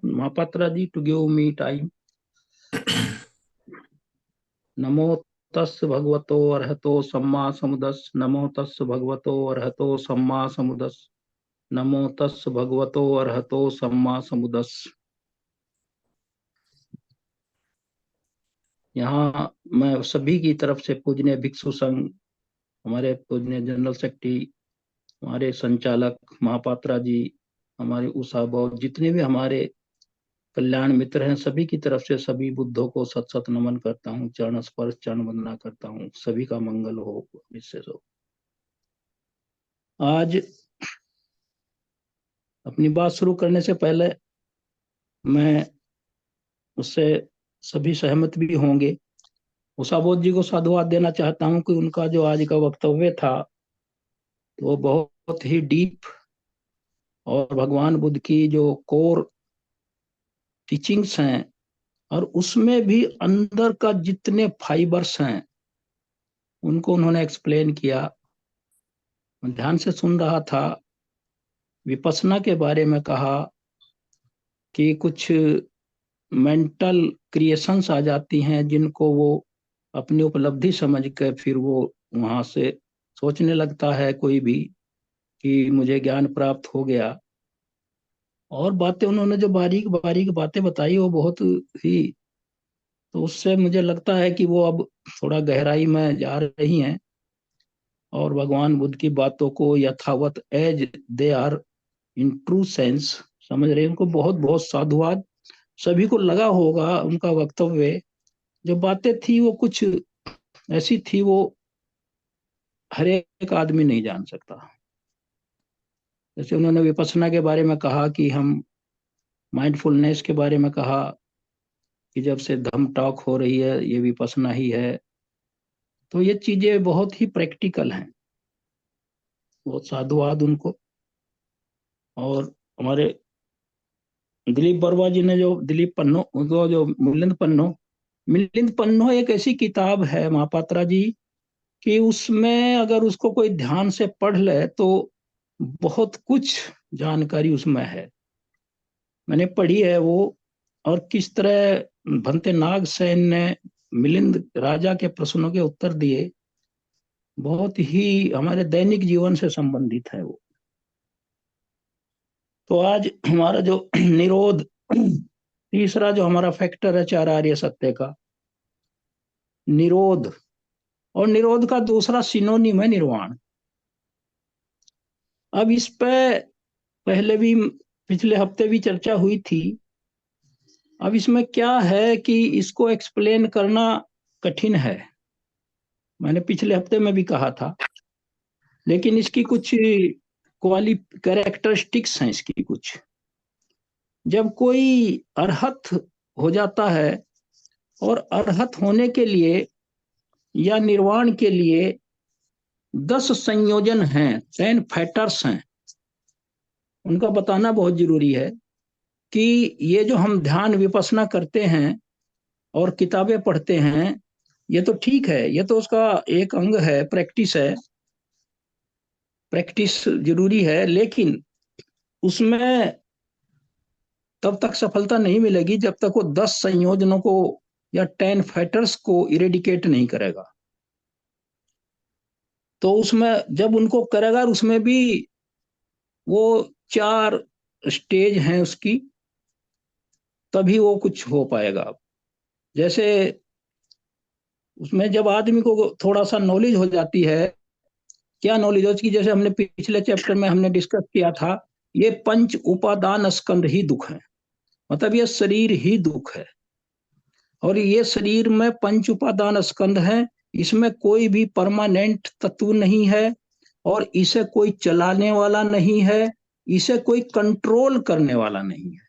Mahapatra ji to give me time. नमो तस् भगवतो अर्हतो सम्मा समुदस् नमो तस् भगवतो अर्हतो सम्मा समुदस् नमो तस् भगवतो अर्हतो सम्मा समुदस्। यहाँ मैं सभी की तरफ से पूजनीय भिक्षु संघ, हमारे पूजनीय जनरल सेक्रेटरी, हमारे संचालक महापात्रा जी, हमारे उषा बौद्ध, जितने भी हमारे कल्याण मित्र हैं, सभी की तरफ से सभी बुद्धों को सत सत नमन करता हूँ, चरण स्पर्श चरण वंदना करता हूँ। सभी का मंगल हो, विशेष हो। आज अपनी बात शुरू करने से पहले मैं उससे सभी सहमत भी होंगे, उषा बौद्ध जी को साधुवाद देना चाहता हूँ कि उनका जो आज का वक्तव्य था वो बहुत ही डीप और भगवान बुद्ध की जो कोर टीचिंग्स हैं और उसमें भी अंदर का जितने फाइबर्स हैं उनको उन्होंने एक्सप्लेन किया। मैं ध्यान से सुन रहा था। विपස්සना के बारे में कहा कि कुछ मेंटल क्रिएशंस आ जाती हैं जिनको वो अपनी उपलब्धि समझ कर फिर वो वहां से सोचने लगता है कोई भी कि मुझे ज्ञान प्राप्त हो गया। और बातें उन्होंने जो बारीक बारीक बातें बताई वो बहुत ही, तो उससे मुझे लगता है कि वो अब थोड़ा गहराई में जा रही हैं और भगवान बुद्ध की बातों को यथावत as they are in true sense समझ रहे हैं। उनको बहुत बहुत साधुवाद। सभी को लगा होगा उनका वक्तव्य, जो बातें थी वो कुछ ऐसी थी वो हर एक आदमी नहीं जान सकता। जैसे उन्होंने विपස්සना के बारे में कहा कि हम माइंडफुलनेस के बारे में कहा कि जब से धम टॉक हो रही है ये विपස්සना ही है। तो ये चीजें बहुत ही प्रैक्टिकल हैं। बहुत साधुवाद उनको। और हमारे दिलीप बर्मा जी ने जो दिलीप पन्नो जो मिलिंद पन्नो एक ऐसी किताब है महापात्रा जी कि उसमें अगर उसको कोई ध्यान से पढ़ ले तो बहुत कुछ जानकारी उसमें है। मैंने पढ़ी है वो। और किस तरह भंते नागसेन ने मिलिंद राजा के प्रश्नों के उत्तर दिए, बहुत ही हमारे दैनिक जीवन से संबंधित है वो। तो आज हमारा जो निरोध, तीसरा जो हमारा फैक्टर है चार आर्य सत्य का, निरोध, और निरोध का दूसरा सिनोनिम है निर्वाण। अब इस पे पहले भी पिछले हफ्ते भी चर्चा हुई थी। अब इसमें क्या है कि इसको एक्सप्लेन करना कठिन है, मैंने पिछले हफ्ते में भी कहा था। लेकिन इसकी कुछ कैरेक्टरिस्टिक्स हैं इसकी कुछ। जब कोई अरहत हो जाता है, और अरहत होने के लिए या निर्वाण के लिए 10 संयोजन हैं, 10 फैक्टर्स हैं, उनका बताना बहुत जरूरी है। कि ये जो हम ध्यान विपස්සना करते हैं और किताबें पढ़ते हैं, ये तो ठीक है, ये तो उसका एक अंग है, प्रैक्टिस है, प्रैक्टिस जरूरी है। लेकिन उसमें तब तक सफलता नहीं मिलेगी जब तक वो 10 संयोजनों को या 10 फैक्टर्स को इरेडिकेट नहीं करेगा। तो उसमें जब उनको करेगा, उसमें भी वो 4 स्टेज हैं उसकी, तभी वो कुछ हो पाएगा। जैसे उसमें जब आदमी को थोड़ा सा नॉलेज हो जाती है, क्या नॉलेज हो, जैसे हमने पिछले चैप्टर में हमने डिस्कस किया था, ये पंच उपादान स्कंध ही दुख है, मतलब ये शरीर ही दुख है। और ये शरीर में पंच उपादान स्कंध है, इसमें कोई भी परमानेंट तत्व नहीं है, और इसे कोई चलाने वाला नहीं है, इसे कोई कंट्रोल करने वाला नहीं है,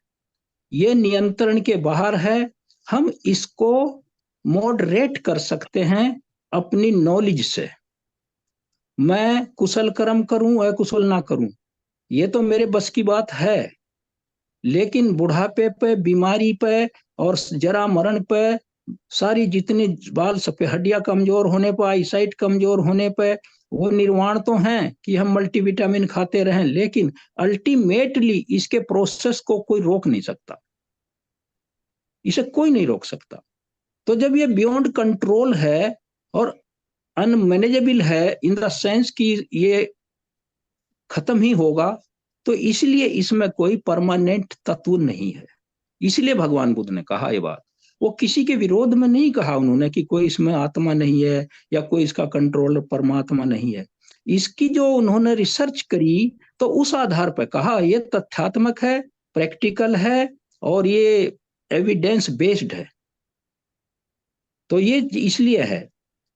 ये नियंत्रण के बाहर है। हम इसको मॉडरेट कर सकते हैं अपनी नॉलेज से। मैं कुशल कर्म करूं अकुशल ना करूं, ये तो मेरे बस की बात है। लेकिन बुढ़ापे पे, बीमारी पे और जरा मरण पे, सारी जितनी बाल सफेद हड्डियां कमजोर होने पर, आईसाइट कमजोर होने पे, वो निर्वाण तो है कि हम मल्टीविटामिन खाते रहें, लेकिन अल्टीमेटली इसके प्रोसेस को कोई रोक नहीं सकता। इसे कोई नहीं रोक सकता। तो जब ये बियॉन्ड कंट्रोल है और अनमैनेजेबल है इन द सेंस कि ये खत्म ही होगा, तो इसलिए इसमें कोई परमानेंट तत्व नहीं है। इसलिए भगवान बुद्ध ने कहा ये बात। वो किसी के विरोध में नहीं कहा उन्होंने कि कोई इसमें आत्मा नहीं है या कोई इसका कंट्रोल परमात्मा नहीं है। इसकी जो उन्होंने रिसर्च करी तो उस आधार पर कहा ये तथ्यात्मक है, प्रैक्टिकल है और ये एविडेंस बेस्ड है। तो ये इसलिए है।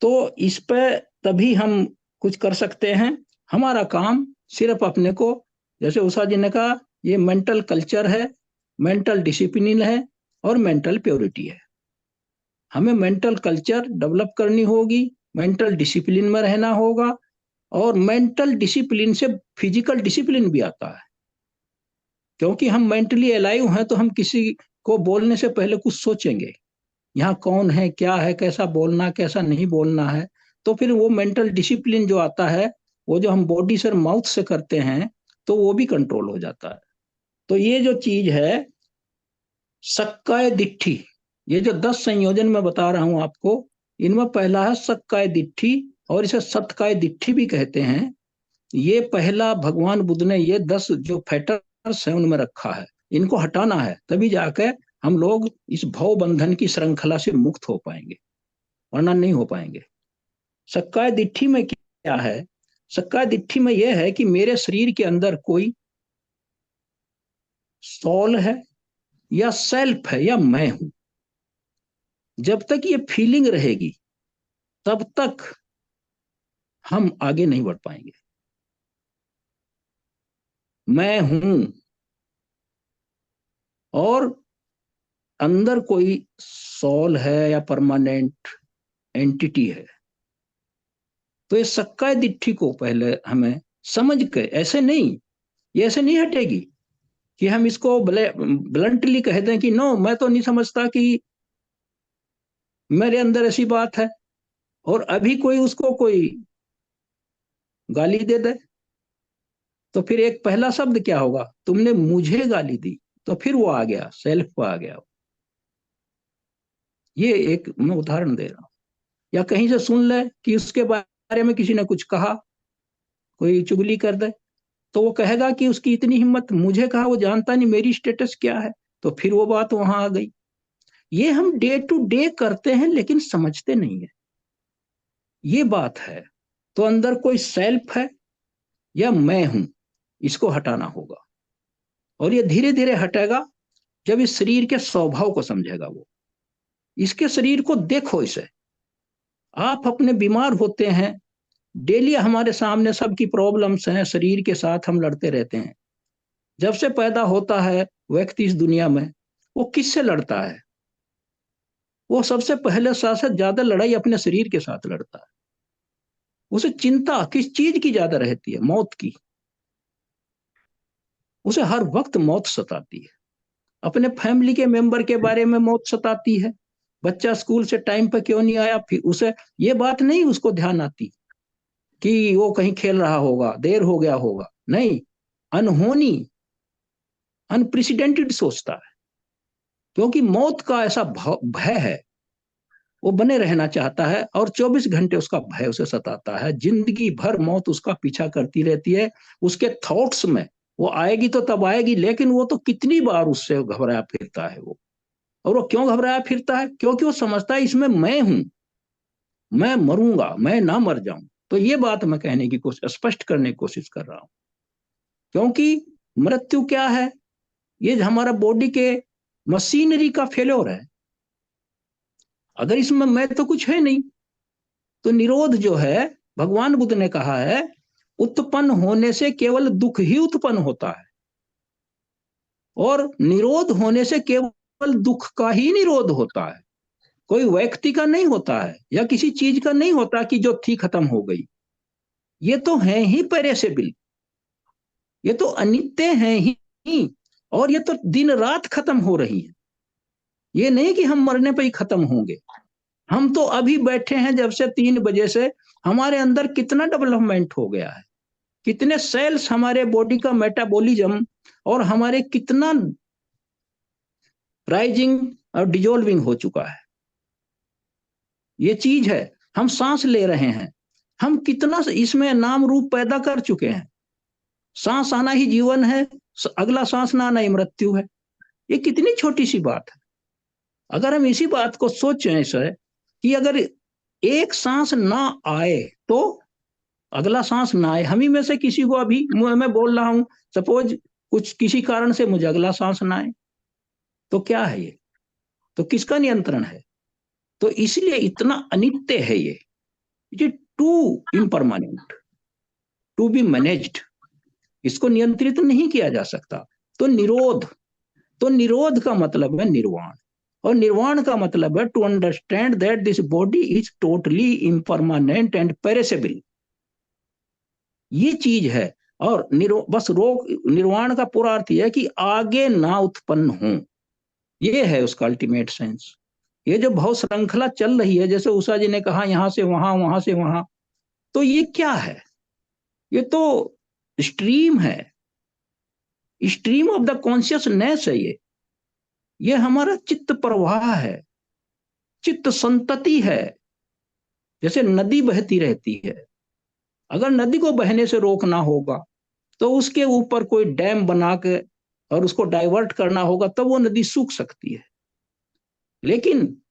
तो इस पर तभी हम कुछ कर सकते हैं। हमारा काम सिर्फ अपने को, जैसे उषा जी ने कहा, ये मेंटल कल्चर है, मेंटल डिसिप्लिन है और मेंटल प्योरिटी है। हमें मेंटल कल्चर डेवलप करनी होगी, मेंटल डिसिप्लिन में रहना होगा, और मेंटल डिसिप्लिन से फिजिकल डिसिप्लिन भी आता है। क्योंकि हम मेंटली अलाइव हैं तो हम किसी को बोलने से पहले कुछ सोचेंगे, यहाँ कौन है, क्या है, कैसा बोलना, कैसा नहीं बोलना है। तो फिर वो मेंटल डिसिप्लिन जो आता है, वो जो हम बॉडी से माउथ से करते हैं, तो वो भी कंट्रोल हो जाता है। तो ये जो चीज है सक्काय दिट्ठी, ये जो 10 संयोजन मैं बता रहा हूं आपको, इनमें पहला है सक्काय दिट्ठी, और इसे सतकाय दिट्ठी भी कहते हैं। ये पहला भगवान बुद्ध ने ये 10 जो फैक्टर्स है उनमें रखा है, इनको हटाना है, तभी जाकर हम लोग इस भव बंधन की श्रृंखला से मुक्त हो पाएंगे, वरना नहीं हो पाएंगे। सक्काय दिट्ठी में क्या है? सक्काय दिट्ठी में यह है कि मेरे शरीर के अंदर कोई सोल है या सेल्फ है या मैं हूं। जब तक ये फीलिंग रहेगी तब तक हम आगे नहीं बढ़ पाएंगे। मैं हूं और अंदर कोई सोल है या परमानेंट एंटिटी है, तो ये सक्काय दिट्ठी को पहले हमें समझ के, ऐसे नहीं, ये ऐसे नहीं हटेगी कि हम इसको ब्लंटली कह दें कि नो मैं तो नहीं समझता कि मेरे अंदर ऐसी बात है, और अभी कोई उसको कोई गाली दे दे, तो फिर एक पहला शब्द क्या होगा, तुमने मुझे गाली दी, तो फिर वो आ गया, सेल्फ को आ गया। ये एक मैं उदाहरण दे रहा हूं। या कहीं से सुन ले कि उसके बारे में किसी ने कुछ कहा, कोई चुगली कर दे, तो वो कहेगा कि उसकी इतनी हिम्मत, मुझे कहा, वो जानता नहीं मेरी स्टेटस क्या है, तो फिर वो बात वहां आ गई। ये हम डे टू डे करते हैं लेकिन समझते नहीं है, ये बात है। तो अंदर कोई सेल्फ है या मैं हूं, इसको हटाना होगा, और ये धीरे धीरे हटेगा जब इस शरीर के स्वभाव को समझेगा वो। इसके शरीर को देखो, इसे आप अपने बीमार होते हैं, डेली हमारे सामने सबकी प्रॉब्लम्स हैं, शरीर के साथ हम लड़ते रहते हैं। जब से पैदा होता है व्यक्ति इस दुनिया में, वो किससे लड़ता है? वो सबसे पहले सबसे ज्यादा लड़ाई अपने शरीर के साथ लड़ता है। उसे चिंता किस चीज की ज्यादा रहती है? मौत की। उसे हर वक्त मौत सताती है, अपने फैमिली के मेंबर के बारे में मौत सताती है। बच्चा स्कूल से टाइम पर क्यों नहीं आया, फिर उसे ये बात नहीं उसको ध्यान आती कि वो कहीं खेल रहा होगा, देर हो गया होगा, नहीं, अनहोनी, अनप्रेसिडेंटेड सोचता है। क्योंकि मौत का ऐसा भय है, वो बने रहना चाहता है, और 24 घंटे उसका भय उसे सताता है, जिंदगी भर मौत उसका पीछा करती रहती है। उसके थॉट्स में वो आएगी तो तब आएगी, लेकिन वो तो कितनी बार उससे घबराया फिरता है वो। और वो क्यों घबराया फिरता है? क्योंकि वो समझता है इसमें मैं हूं, मैं मरूंगा, मैं ना मर जाऊं। तो ये बात मैं कहने की कोशिश, स्पष्ट करने की कोशिश कर रहा हूं। क्योंकि मृत्यु क्या है? ये हमारा बॉडी के मशीनरी का फेल्योर है। अगर इसमें मैं तो कुछ है नहीं, तो निरोध जो है, भगवान बुद्ध ने कहा है, उत्पन्न होने से केवल दुख ही उत्पन्न होता है, और निरोध होने से केवल दुख का ही निरोध होता है। कोई व्यक्ति का नहीं होता है या किसी चीज का नहीं होता कि जो थी खत्म हो गई। ये तो है ही पेरेसेबल, ये तो अनित्य है ही, और ये तो दिन रात खत्म हो रही है। ये नहीं कि हम मरने पर ही खत्म होंगे। हम तो अभी बैठे हैं, जब से 3 बजे से हमारे अंदर कितना डेवलपमेंट हो गया है, कितने सेल्स, हमारे बॉडी का मेटाबॉलिज्म, और हमारे कितना राइजिंग और डिजोल्विंग हो चुका है। ये चीज है, हम सांस ले रहे हैं, हम कितना इसमें नाम रूप पैदा कर चुके हैं। सांस आना ही जीवन है, अगला सांस ना आना ही मृत्यु है। ये कितनी छोटी सी बात है। अगर हम इसी बात को सोचें ऐसे कि अगर एक सांस ना आए तो अगला सांस ना आए, हम ही में से किसी को अभी मैं बोल रहा हूं, सपोज कुछ किसी कारण से मुझे अगला सांस ना आए, तो क्या है ये? तो किसका नियंत्रण है? तो इसलिए इतना अनित्य है ये too impermanent, to be managed, इसको नियंत्रित नहीं किया जा सकता। तो निरोध, तो निरोध का मतलब है निर्वाण, और निर्वाण का मतलब है to understand that this body is totally impermanent and perishable. ये चीज है। और बस रोग निर्वाण का पूरा अर्थ यह है कि आगे ना उत्पन्न हो, ये है उसका अल्टीमेट सेंस। ये जो भाव श्रृंखला चल रही है, जैसे उषा जी ने कहा यहां से वहां, वहां से वहां, तो ये क्या है? ये तो स्ट्रीम है, स्ट्रीम ऑफ द कॉन्शियसनेस है ये हमारा चित्त प्रवाह है, चित्त संतति है। जैसे नदी बहती रहती है, अगर नदी को बहने से रोकना होगा तो उसके ऊपर कोई डैम बना के और उसको डाइवर्ट करना होगा, तब वो नदी सूख सकती है। लेकिन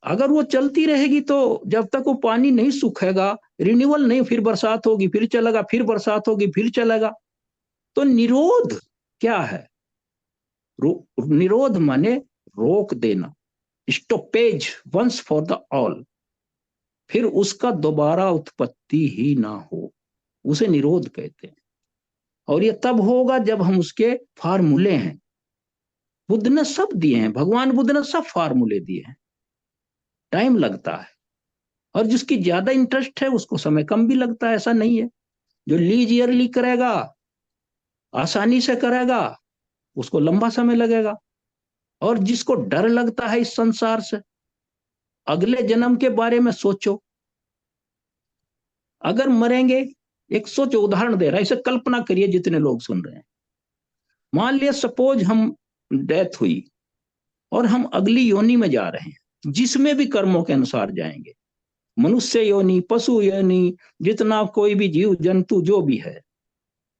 अगर वो चलती रहेगी तो जब तक वो पानी नहीं सूखेगा, रिन्यूअल नहीं, फिर बरसात होगी फिर चलेगा, फिर बरसात होगी फिर चलेगा। तो निरोध क्या है? निरोध माने रोक देना, stoppage once for the all, फिर उसका दोबारा उत्पत्ति ही ना हो, उसे निरोध कहते हैं। और ये तब होगा जब हम उसके फार्मूले हैं, बुद्ध ने सब दिए हैं, भगवान बुद्ध ने सब फार्मूले दिए हैं। टाइम लगता है, और जिसकी ज्यादा इंटरेस्ट है उसको समय कम भी लगता है, ऐसा नहीं है। जो लीजियरली करेगा, आसानी से करेगा, उसको लंबा समय लगेगा। और जिसको डर लगता है इस संसार से, अगले जन्म के बारे में सोचो, अगर मरेंगे, एक सोचो, उदाहरण दे रहा है, इसे कल्पना करिए जितने लोग सुन रहे हैं। मान लिया सपोज हम डेथ हुई और हम अगली योनि में जा रहे हैं, जिसमें भी कर्मों के अनुसार जाएंगे, मनुष्य योनि, पशु योनि, जितना कोई भी जीव जंतु जो भी है,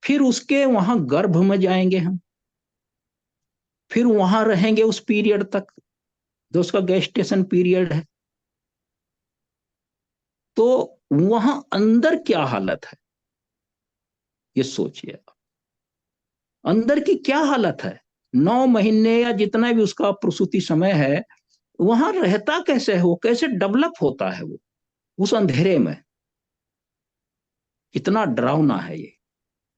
फिर उसके वहां गर्भ में जाएंगे हम, फिर वहां रहेंगे उस पीरियड तक जो उसका गेस्टेशन पीरियड है। तो वहां अंदर क्या हालत है, ये सोचिए। अंदर की क्या हालत है, 9 महीने या जितना भी उसका प्रसूति समय है, वहां रहता कैसे है वो, कैसे डेवलप होता है वो उस अंधेरे में। कितना डरावना है ये।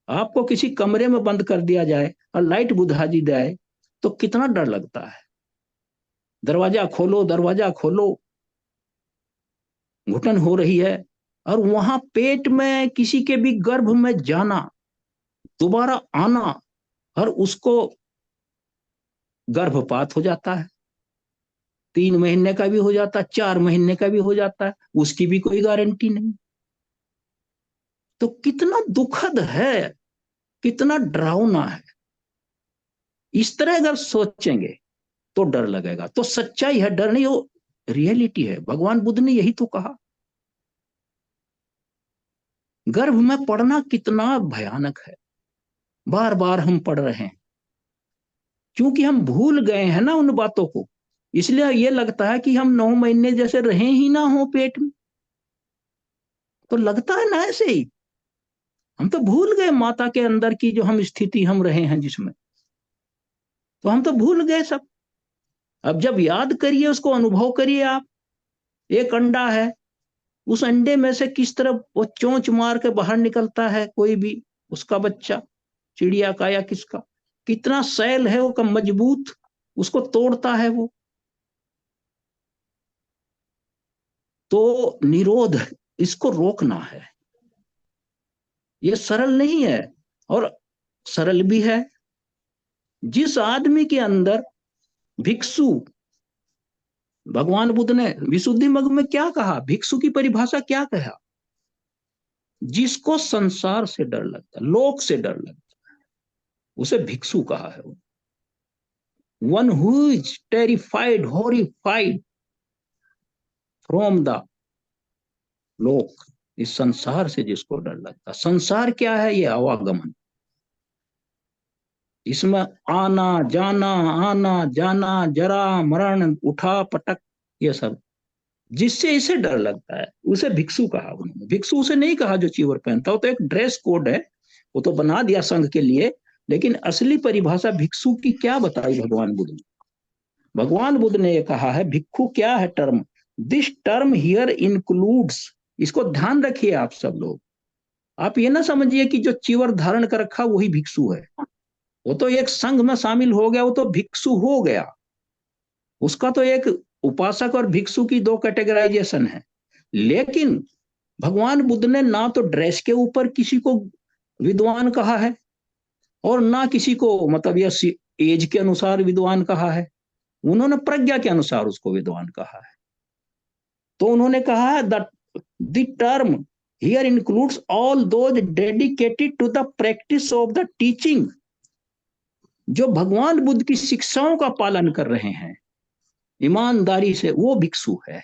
आपको किसी कमरे में बंद कर दिया जाए और लाइट बुझा दी जाए तो कितना डर लगता है। दरवाजा खोलो, दरवाजा खोलो, घुटन हो रही है। और वहां पेट में किसी के भी गर्भ में जाना, दोबारा आना, और उसको गर्भपात हो जाता है, 3 महीने का भी हो जाता है, 4 महीने का भी हो जाता है, उसकी भी कोई गारंटी नहीं। तो कितना दुखद है, कितना डरावना है। इस तरह अगर सोचेंगे तो डर लगेगा। तो सच्चाई है, डर नहीं, वो रियलिटी है। भगवान बुद्ध ने यही तो कहा। गर्भ में पढ़ना कितना भयानक है, बार बार हम पढ़ रहे हैं, क्योंकि हम भूल गए हैं ना उन बातों को। इसलिए ये लगता है कि हम 9 महीने जैसे रहे ही ना हो पेट में, तो लगता है ना ऐसे ही। हम तो भूल गए माता के अंदर की जो हम स्थिति हम रहे हैं जिसमें, तो हम तो भूल गए सब। अब जब याद करिए, उसको अनुभव करिए आप। एक अंडा है, उस अंडे में से किस तरह वो चोंच मार के बाहर निकलता है, कोई भी उसका बच्चा, चिड़िया का या किसका, कितना सैल है वो, कम मजबूत, उसको तोड़ता है वो। तो निरोध, इसको रोकना है। ये सरल नहीं है, और सरल भी है। जिस आदमी के अंदर भिक्षु, भगवान बुद्ध ने विशुद्धि मग में क्या कहा, भिक्षु की परिभाषा क्या कहा? जिसको संसार से डर लगता, लोक से डर लगता, उसे भिक्षु कहा है वो। One who is terrified horrified from the लोक, इस संसार से जिसको डर लगता। संसार क्या है? ये आवागमन, इसमें आना जाना, आना जाना, जरा मरण, उठा पटक, ये सब, जिससे इसे डर लगता है उसे भिक्षु कहा उन्होंने। भिक्षु उसे नहीं कहा जो चीवर पहनता, वो तो एक ड्रेस कोड है, वो तो बना दिया संघ के लिए, लेकिन असली परिभाषा भिक्षु की क्या बताई भगवान बुद्ध ने? भगवान बुद्ध ने ये कहा है, भिक्षु क्या है term, this term here includes, इसको ध्यान रखिए आप सब लोग, आप ये ना समझिए कि जो चीवर धारण कर रखा वही भिक्षु है, वो तो एक संघ में शामिल हो गया, वो तो भिक्षु हो गया। उसका तो एक उपासक और भिक्षु की दो कैटेगराइजेशन है। लेकिन भगवान बुद्ध ने ना तो ड्रेस के ऊपर किसी को विद्वान कहा है, और ना किसी को मतलब यह एज के अनुसार विद्वान कहा है, उन्होंने प्रज्ञा के अनुसार उसको विद्वान कहा है। तो उन्होंने कहा है the term here includes all those dedicated to the practice of the teaching, जो भगवान बुद्ध की शिक्षाओं का पालन कर रहे हैं ईमानदारी से, वो भिक्षु है।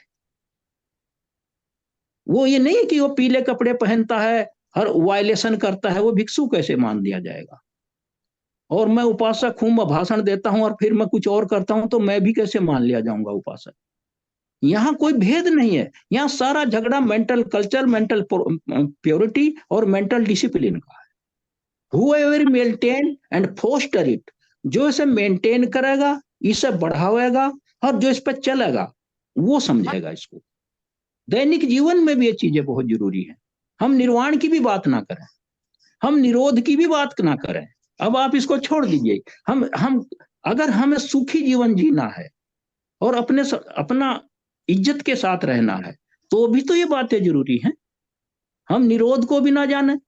वो ये नहीं कि वो पीले कपड़े पहनता है, हर वायलेशन करता है, वो भिक्षु कैसे मान दिया जाएगा? और मैं उपासक हूं, मैं भाषण देता हूं और फिर मैं कुछ और करता हूं, तो मैं भी कैसे मान लिया जाऊंगा उपासक? यहाँ कोई भेद नहीं है, यहाँ सारा झगड़ा मेंटल कल्चर, मेंटल प्योरिटी और मेंटल डिसिप्लिन का है। whoever maintain and foster it, जो इसे मेंटेन करेगा, इसे बढ़ावेगा, और जो इस पर चलेगा वो समझेगा इसको। दैनिक जीवन में भी ये चीजें बहुत जरूरी है। हम निर्वाण की भी बात ना करें, हम निरोध की भी बात ना करें, अब आप इसको छोड़ दीजिए। हम अगर हमें सुखी जीवन जीना है और अपना इज्जत के साथ रहना है, तो भी तो ये बातें जरूरी हैं। हम निरोध को भी ना जाने,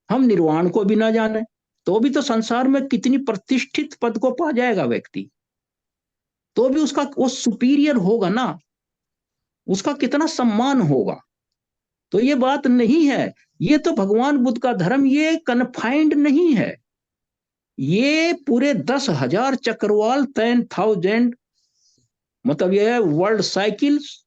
हम निर्वाण को भी ना जाने, तो भी तो संसार में कितनी प्रतिष्ठित पद को पा जाएगा व्यक्ति, तो भी उसका वो सुपीरियर होगा ना, उसका कितना सम्मान होगा। तो ये बात नहीं है, ये तो भगवान बुद्ध का धर्म ये कन्फाइंड नहीं है, ये पूरे 10,000 चक्रवाल 10,000 मतलब ये है वर्ल्ड साइकिल्स,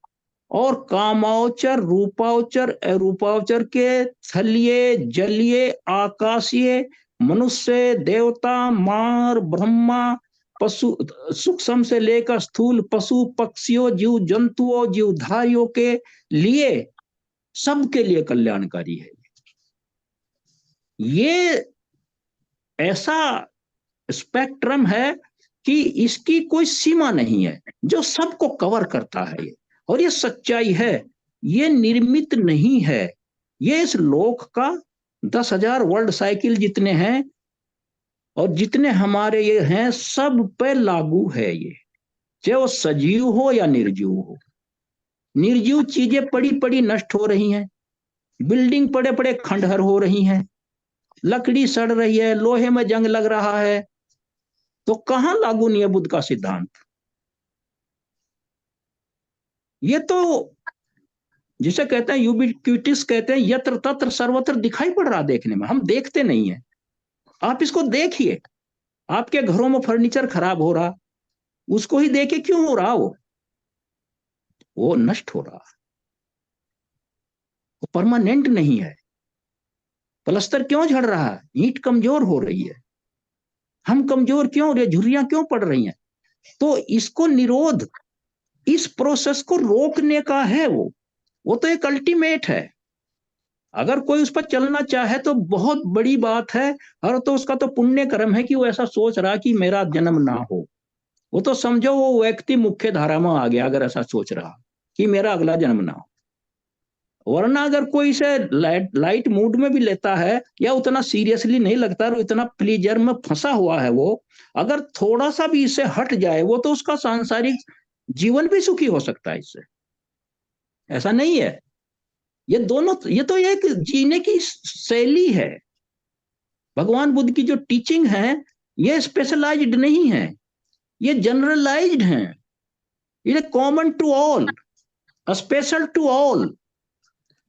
और कामावचर रूपावचर अरूपावचर के थलीय जलीय आकाशीय मनुष्य देवता मार ब्रह्मा पशु, सूक्ष्म से लेकर स्थूल पशु पक्षियों जीव जंतुओं जीवधारियों के लिए, सबके लिए कल्याणकारी है। ये ऐसा स्पेक्ट्रम है कि इसकी कोई सीमा नहीं है, जो सबको कवर करता है ये। और ये सच्चाई है, ये निर्मित नहीं है, ये इस लोक का 10,000 वर्ल्ड साइकिल जितने हैं और जितने हमारे ये हैं, सब पे लागू है ये, चाहे वो सजीव हो या निर्जीव हो। निर्जीव चीजें पड़ी पड़ी नष्ट हो रही हैं, बिल्डिंग पड़े पड़े खंडहर हो रही हैं, लकड़ी सड़ रही है, लोहे में जंग लग रहा है, तो कहां लागू नहीं है बुद्ध का सिद्धांत? ये तो जिसे कहते हैं यूबिक्विटिस, कहते हैं यत्र तत्र सर्वत्र दिखाई पड़ रहा देखने में, हम देखते नहीं है। आप इसको देखिए, आपके घरों में फर्नीचर खराब हो रहा, उसको ही देखे क्यों हो रहा? वो नष्ट हो रहा, वो परमानेंट नहीं है। प्लस्तर क्यों झड़ रहा है? ईंट कमजोर हो रही है। हम कमजोर क्यों हो रहे, झुर्रियां क्यों पड़ रही हैं? तो इसको निरोध, इस प्रोसेस को रोकने का है वो तो एक अल्टीमेट है। अगर कोई उस पर चलना चाहे तो बहुत बड़ी बात है, और तो उसका तो पुण्य कर्म है कि वो ऐसा सोच रहा कि मेरा जन्म ना हो। वो तो समझो वो व्यक्ति मुख्य धारा में आ गया, अगर ऐसा सोच रहा कि मेरा अगला जन्म ना हो। वरना अगर कोई इसे लाइट मूड में भी लेता है, या उतना सीरियसली नहीं लगता, और इतना प्लीजर में फंसा हुआ है वो, अगर थोड़ा सा भी इससे हट जाए, वो तो उसका सांसारिक जीवन भी सुखी हो सकता है इससे। ऐसा नहीं है, ये दोनों, ये तो एक जीने की शैली है। भगवान बुद्ध की जो टीचिंग है, ये स्पेशलाइज्ड नहीं है, ये जनरलाइज्ड है, ये common to all, special to all,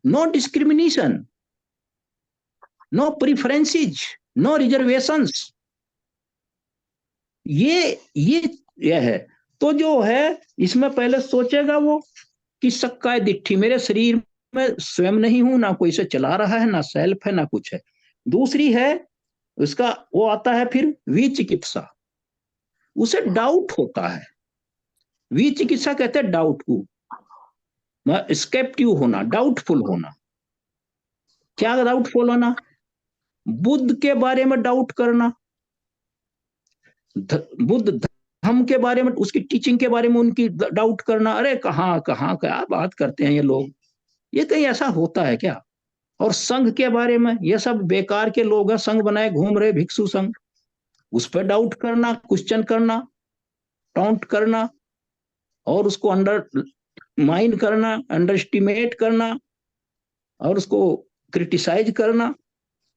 no discrimination, no preferences, no reservations. ये यह है। तो जो है इसमें पहले सोचेगा वो कि सक्काय दिट्ठी, मेरे शरीर में स्वयं नहीं हूं, ना कोई इसे चला रहा है, ना सेल्फ है, ना कुछ है। दूसरी है उसका वो आता है फिर विचिकित्सा, उसे डाउट होता है। विचिकित्सा कहते हैं डाउट को, स्केप्टिव होना, डाउटफुल होना। क्या डाउटफुल होना? बुद्ध के बारे में डाउट करना, बुद्ध धर्म के बारे में, उसकी टीचिंग के बारे में उनकी डाउट करना। अरे कहाँ कहाँ क्या बात करते हैं ये लोग, ये कहीं ऐसा होता है क्या? और संघ के बारे में, ये सब बेकार के लोग हैं, संघ बनाए घूम रहे, भिक्षु संघ, उस पर डाउट करना, क्वेश्चन करना, टाउंट करना, और उसको अंडर माइन करना, अंडर एस्टिमेट करना, और उसको क्रिटिसाइज करना,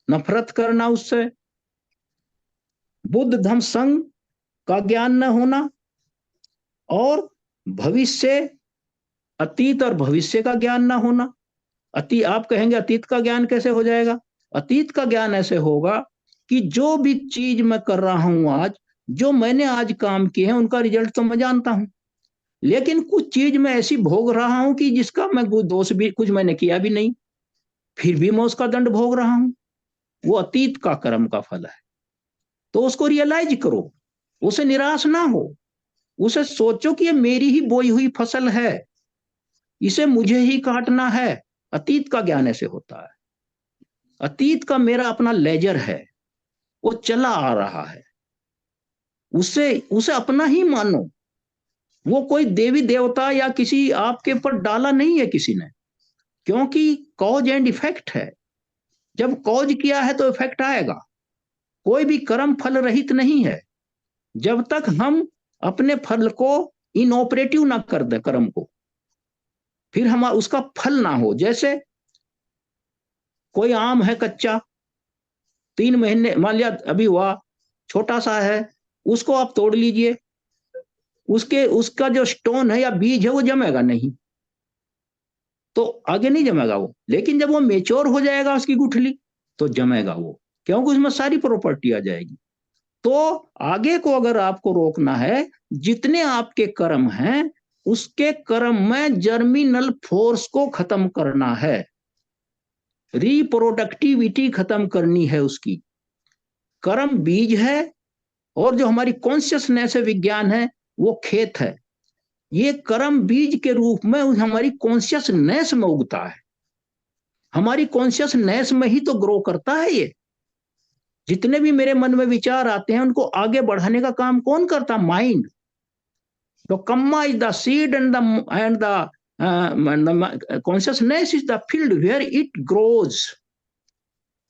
नफरत करना उससे। बुद्ध धम्म संघ का ज्ञान न होना, और भविष्य, अतीत और भविष्य का ज्ञान ना होना। आप कहेंगे अतीत का ज्ञान कैसे हो जाएगा? अतीत का ज्ञान ऐसे होगा कि जो भी चीज मैं कर रहा हूं आज, जो मैंने आज काम किए हैं उनका रिजल्ट तो मैं जानता हूं, लेकिन कुछ चीज मैं ऐसी भोग रहा हूं कि जिसका मैं दोष भी, कुछ मैंने किया भी नहीं, फिर भी मैं उसका दंड भोग रहा हूं। वो अतीत का कर्म का फल है। तो उसको रियलाइज करो, उसे निराश ना हो, उसे सोचो कि ये मेरी ही बोई हुई फसल है, इसे मुझे ही काटना है। अतीत का ज्ञान ऐसे होता है। अतीत का मेरा अपना लेजर है, वो चला आ रहा है, उसे उसे अपना ही मानो। वो कोई देवी देवता या किसी आपके ऊपर डाला नहीं है किसी ने, क्योंकि कॉज एंड इफेक्ट है। जब कॉज किया है तो इफेक्ट आएगा। कोई भी कर्म फल रहित नहीं है। जब तक हम अपने फल को इनऑपरेटिव ना कर दे कर्म को, फिर हम उसका फल ना हो। जैसे कोई आम है कच्चा, 3 महीने मान लिया अभी हुआ, छोटा सा है, उसको आप तोड़ लीजिए, उसके उसका जो स्टोन है या बीज है वो जमेगा नहीं, तो आगे नहीं जमेगा वो। लेकिन जब वो मेच्योर हो जाएगा उसकी गुठली, तो जमेगा वो, क्योंकि उसमें सारी प्रॉपर्टी आ जाएगी। तो आगे को अगर आपको रोकना है, जितने आपके कर्म हैं उसके कर्म में जर्मिनल फोर्स को खत्म करना है, रिप्रोडक्टिविटी खत्म करनी है उसकी। कर्म बीज है, और जो हमारी कॉन्शियसनेस है, विज्ञान है, वो खेत है। ये कर्म बीज के रूप में हमारी कॉन्शियसनेस में उगता है। हमारी कॉन्शियसनेस में ही तो ग्रो करता है ये। जितने भी मेरे मन में विचार आते हैं उनको आगे बढ़ाने का काम कौन करता? माइंड। तो kamma is the seed and the consciousness is the field where it grows,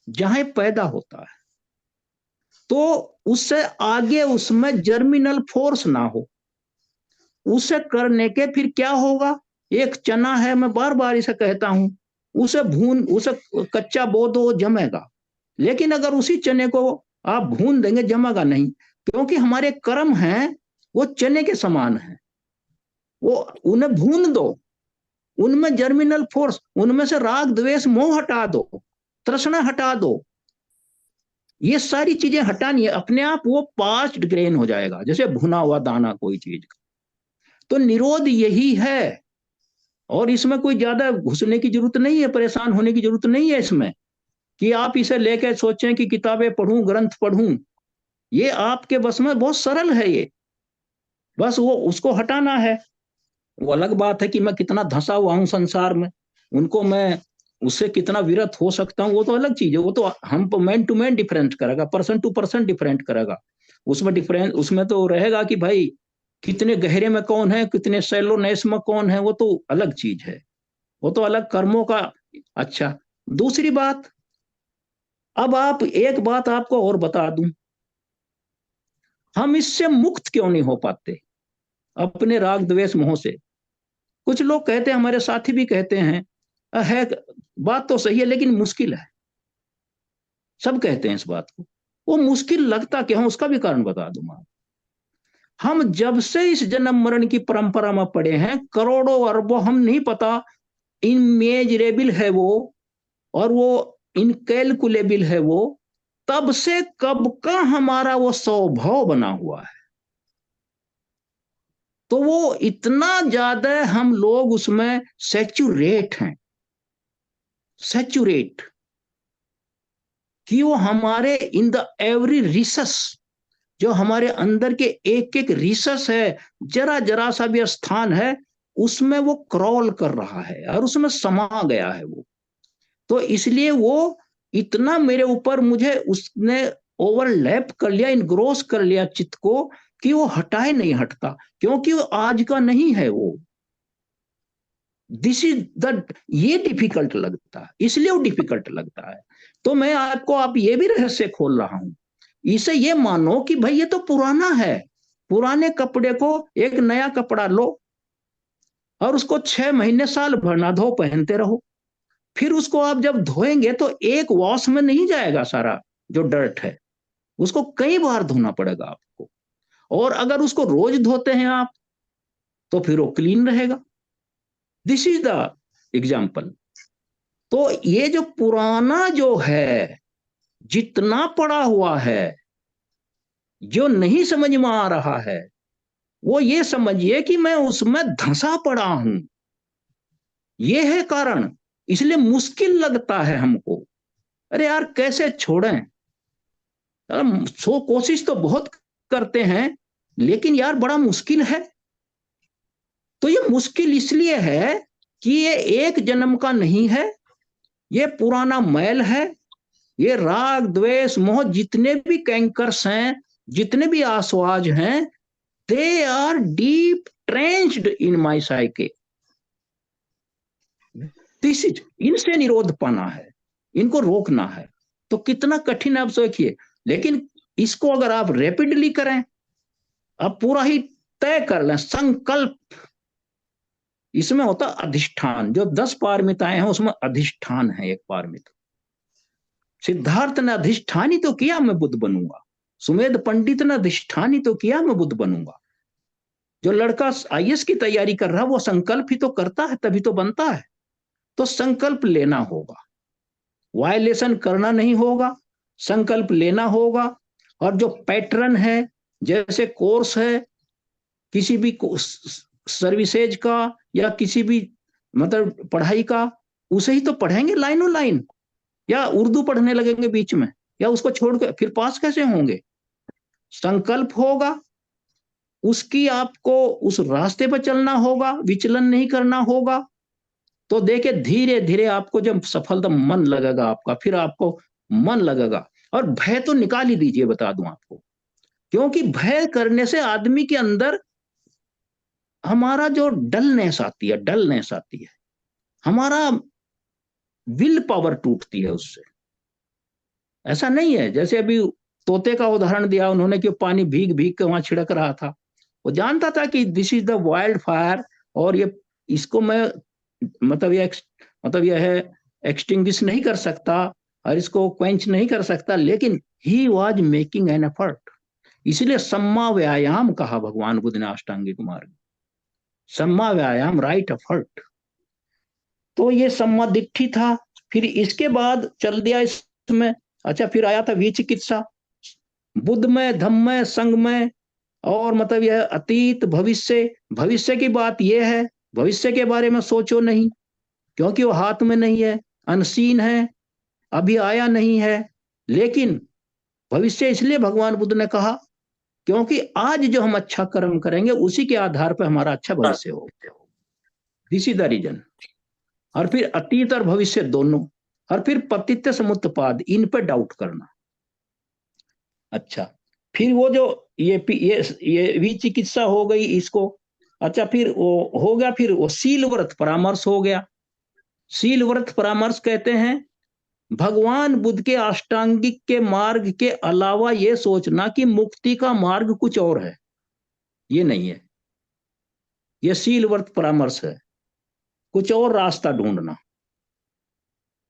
जहां पैदा होता है। तो उससे आगे उसमें जर्मिनल फोर्स ना हो, उसे करने के फिर क्या होगा? एक चना है, मैं बार बार इसे कहता हूं, उसे कच्चा बो दो जमेगा, लेकिन अगर उसी चने को आप भून देंगे जमेगा नहीं, क्योंकि हमारे कर्म हैं वो चने के समान है। वो उन्हें भून दो, उनमें जर्मिनल फोर्स, उनमें से राग द्वेष मोह हटा दो, तृष्णा हटा दो, ये सारी चीजें हटानी है, अपने आप वो पास्ट ग्रेन हो जाएगा, जैसे भुना हुआ दाना कोई चीज का। तो निरोध यही है, और इसमें कोई ज्यादा घुसने की जरूरत नहीं है, परेशान होने की जरूरत नहीं है इसमें, कि आप इसे लेकर सोचें कि किताबें पढ़ूं, ग्रंथ पढ़ूं। ये आपके बस में, बहुत सरल है ये, बस वो उसको हटाना है। वो अलग बात है कि मैं कितना धंसा हुआ हूं संसार में, उनको मैं उससे कितना विरत हो सकता हूं, वो तो अलग चीज है। वो तो हम मैन टू मैन डिफरेंट करेगा, पर्सन टू पर्सन डिफरेंट करेगा। उसमें डिफरेंस उसमें तो रहेगा कि भाई कितने गहरे में कौन है, कितने सैलोनेस में कौन है, वो तो अलग चीज है, वो तो अलग कर्मों का। अच्छा, दूसरी बात, अब आप एक बात आपको और बता दूं, हम इससे मुक्त क्यों नहीं हो पाते, अपने राग द्वेष मोह से? कुछ लोग कहते हैं, हमारे साथी भी कहते हैं, है बात तो सही है लेकिन मुश्किल है। सब कहते हैं इस बात को। वो मुश्किल लगता क्यों, उसका भी कारण बता दूं मैं। हम जब से इस जन्म मरण की परंपरा में पड़े हैं, करोड़ों अरबों, हम नहीं पता, इमेजरेबल है वो, और वो इनकैलकुलेबल है वो, तब से कब का हमारा वो स्वभाव बना हुआ है। तो वो इतना ज्यादा हम लोग उसमें सैचुरेट हैं, सैचुरेट, कि वो हमारे इन द एवरी रिसस, जो हमारे अंदर के एक एक रिसस है, जरा जरा सा भी स्थान है, उसमें वो क्रॉल कर रहा है और उसमें समा गया है वो। तो इसलिए वो इतना मेरे ऊपर, मुझे उसने ओवरलैप कर लिया, इनग्रोस कर लिया चित्त को, कि वो हटाए नहीं हटता, क्योंकि वो आज का नहीं है वो। दिस इज द, ये डिफिकल्ट लगता है, इसलिए वो डिफिकल्ट लगता है। तो मैं आपको, आप ये भी रहस्य खोल रहा हूं, इसे ये मानो कि भाई ये तो पुराना है, पुराने कपड़े को एक नया कपड़ा लो और उसको 6 महीने साल भर ना धो, पहनते रहो। फिर उसको आप जब धोएंगे तो एक वॉश में नहीं जाएगा सारा जो डर्ट है, उसको कई बार धोना पड़ेगा आपको। और अगर उसको रोज धोते हैं आप, तो फिर वो क्लीन रहेगा। This is the example. तो ये जो पुराना जो है, जितना पड़ा हुआ है, जो नहीं समझ में आ रहा है, वो ये समझिए कि मैं उसमें धंसा पड़ा हूं। ये है कारण, इसलिए मुश्किल लगता है हमको। अरे यार कैसे छोड़ें, सो कोशिश तो बहुत करते हैं, लेकिन यार बड़ा मुश्किल है। तो ये मुश्किल इसलिए है कि ये एक जन्म का नहीं है, ये पुराना मैल है। ये राग द्वेष मोह जितने भी कैंकर्स हैं, जितने भी आसवाज हैं, they are deep trenched in my psyche. This is, इनसे निरोध पाना है, इनको रोकना है। तो कितना कठिन है आप सोचिए। लेकिन इसको अगर आप रैपिडली करें, आप पूरा ही तय कर लें संकल्प, इसमें होता अधिष्ठान। जो 10 पारमिताएं हैं उसमें अधिष्ठान है एक पारमिता। सिद्धार्थ ने अधिष्ठान ही तो किया मैं बुद्ध बनूंगा, सुमेध पंडित ने अधिष्ठान ही तो किया मैं बुद्ध बनूंगा। जो लड़का आईएएस की तैयारी कर रहा है वो संकल्प ही तो करता है, तभी तो बनता है। तो संकल्प लेना होगा, वायलेशन करना नहीं होगा, संकल्प लेना होगा। और जो पैटर्न है, जैसे कोर्स है किसी भी सर्विसेज का या किसी भी मतलब पढ़ाई का, उसे ही तो पढ़ेंगे लाइनों लाइन, या उर्दू पढ़ने लगेंगे बीच में, या उसको छोड़ के फिर पास कैसे होंगे। संकल्प होगा, उसकी आपको उस रास्ते पर चलना होगा, विचलन नहीं करना होगा। तो देखिए धीरे धीरे आपको जब सफलता, मन लगेगा आपका, फिर आपको मन लगेगा। और भय तो निकाल ही दीजिए, बता दूं आपको, क्योंकि भय करने से आदमी के अंदर हमारा जो डलनेस आती है, डलनेस आती है, हमारा विल पावर टूटती है उससे। ऐसा नहीं है, जैसे अभी तोते का उदाहरण दिया उन्होंने कि पानी भीग भीग के वहां छिड़क रहा था, वो जानता था कि this is the wild fire, और ये इसको मैं मतलब ये मतलब यह है एक्सटिंग्विश नहीं कर सकता, और इसको क्वेंच नहीं कर सकता, लेकिन he was making an effort. इसलिए सम्मा व्यायाम कहा भगवान बुद्ध ने अष्टांगिक मार्ग, सम्मा व्यायाम, राइट एफर्ट। तो ये सम्मा दिट्ठी था। फिर इसके बाद चल दिया इसमें, अच्छा फिर आया था विचिकित्सा, बुद्ध में, धम्म में, संघ में। और मतलब यह अतीत भविष्य, भविष्य की बात यह है, भविष्य के बारे में सोचो नहीं, क्योंकि वो हाथ में नहीं है, अनसीन है, अभी आया नहीं है। लेकिन भविष्य इसलिए भगवान बुद्ध ने कहा, क्योंकि आज जो हम अच्छा कर्म करेंगे उसी के आधार पर हमारा अच्छा भविष्य हो। This is the reason. और फिर अतीत और भविष्य दोनों, और फिर पतित्व समुत्पाद, इन पर डाउट करना। अच्छा, फिर वो जो ये भी चिकित्सा हो गई इसको। अच्छा फिर वो हो गया, फिर वो सील व्रत परामर्श हो गया। सील व्रत परामर्श कहते हैं भगवान बुद्ध के अष्टांगिक के मार्ग के अलावा ये सोचना कि मुक्ति का मार्ग कुछ और है, ये नहीं है। ये सील व्रत परामर्श है, कुछ और रास्ता ढूंढना।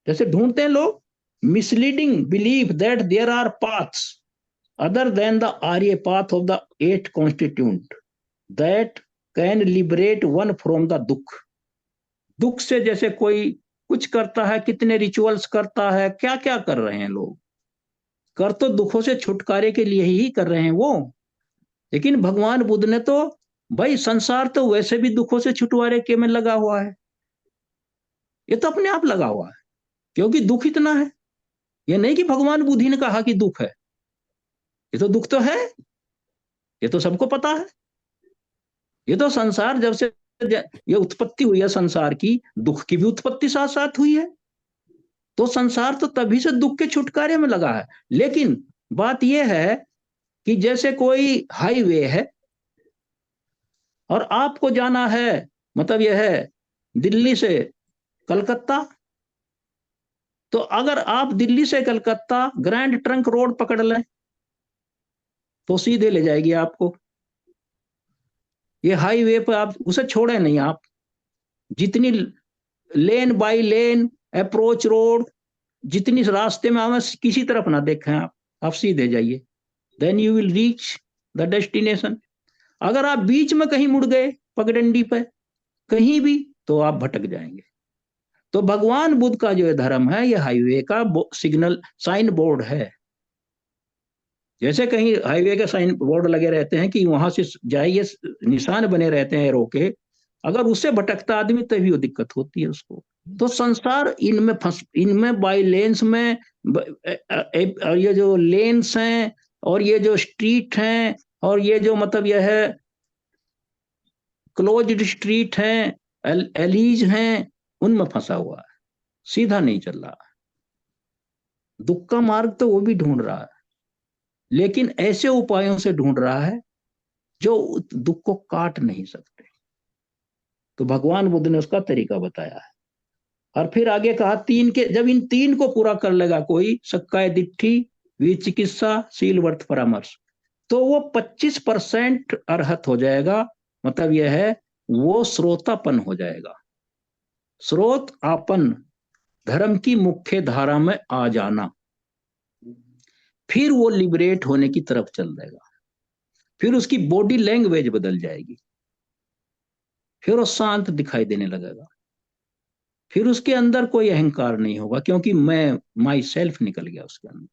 जैसे ढूंढते हैं लोग misleading belief that there are paths other than the Arya path of the eight constituent that can liberate one from the दुख। दुख से जैसे कोई कुछ करता है, कितने रिचुअल्स करता है, क्या क्या कर रहे हैं लोग, कर तो दुखों से छुटकारे के लिए ही कर रहे हैं वो। लेकिन भगवान बुद्ध ने तो भाई संसार तो वैसे भी दुखों से छुटकारे के में लगा हुआ है, ये तो अपने आप लगा हुआ है, क्योंकि दुख इतना है। ये नहीं कि भगवान बुद्धि ने कहा कि दुख है, ये तो दुख तो है, ये तो सबको पता है। ये तो संसार जब से ये उत्पत्ति हुई है संसार की, दुख की भी उत्पत्ति साथ साथ हुई है। तो संसार तो तभी से दुख के छुटकारे में लगा है। लेकिन बात यह है कि जैसे कोई हाईवे है और आपको जाना है, मतलब यह है दिल्ली से कलकत्ता, तो अगर आप दिल्ली से कलकत्ता ग्रैंड ट्रंक रोड पकड़ लें तो सीधे ले जाएगी आपको। ये हाईवे पर आप उसे छोड़े नहीं, आप जितनी लेन बाय लेन अप्रोच रोड, जितनी रास्ते में हमें किसी तरफ ना देखें आप सीधे जाइए, then you will reach the destination. अगर आप बीच में कहीं मुड़ गए पगडंडी पे कहीं भी, तो आप भटक जाएंगे। तो भगवान बुद्ध का जो धर्म है, ये हाईवे का सिग्नल साइन बोर्ड है। जैसे कहीं हाईवे के साइन बोर्ड लगे रहते हैं कि वहां से जाइए, निशान बने रहते हैं रोके, अगर उससे भटकता आदमी तभी वो दिक्कत होती है उसको। तो संसार इनमें फंस, इनमें बाई लेन्स में और ये जो लेन्स हैं और ये जो स्ट्रीट हैं और ये जो मतलब यह है क्लोज्ड स्ट्रीट हैं, एलीज हैं, उनमें फंसा हुआ है, सीधा नहीं चल रहा। दुख का मार्ग तो वो भी ढूंढ रहा है, लेकिन ऐसे उपायों से ढूंढ रहा है जो दुख को काट नहीं सकते। तो भगवान बुद्ध ने उसका तरीका बताया है। और फिर आगे कहा तीन के, जब इन तीन को पूरा कर लेगा कोई, सक्काय दिट्ठी, विचिकित्सा, शील वर्त परामर्श, तो वो 25% अर्हत हो जाएगा। मतलब यह है वो श्रोतापन हो जाएगा। स्रोत आपन, धर्म की मुख्य धारा में आ जाना, फिर वो लिबरेट होने की तरफ चल जाएगा। फिर उसकी बॉडी लैंग्वेज बदल जाएगी, फिर वो शांत दिखाई देने लगेगा, फिर उसके अंदर कोई अहंकार नहीं होगा, क्योंकि मैं माई सेल्फ निकल गया उसके अंदर,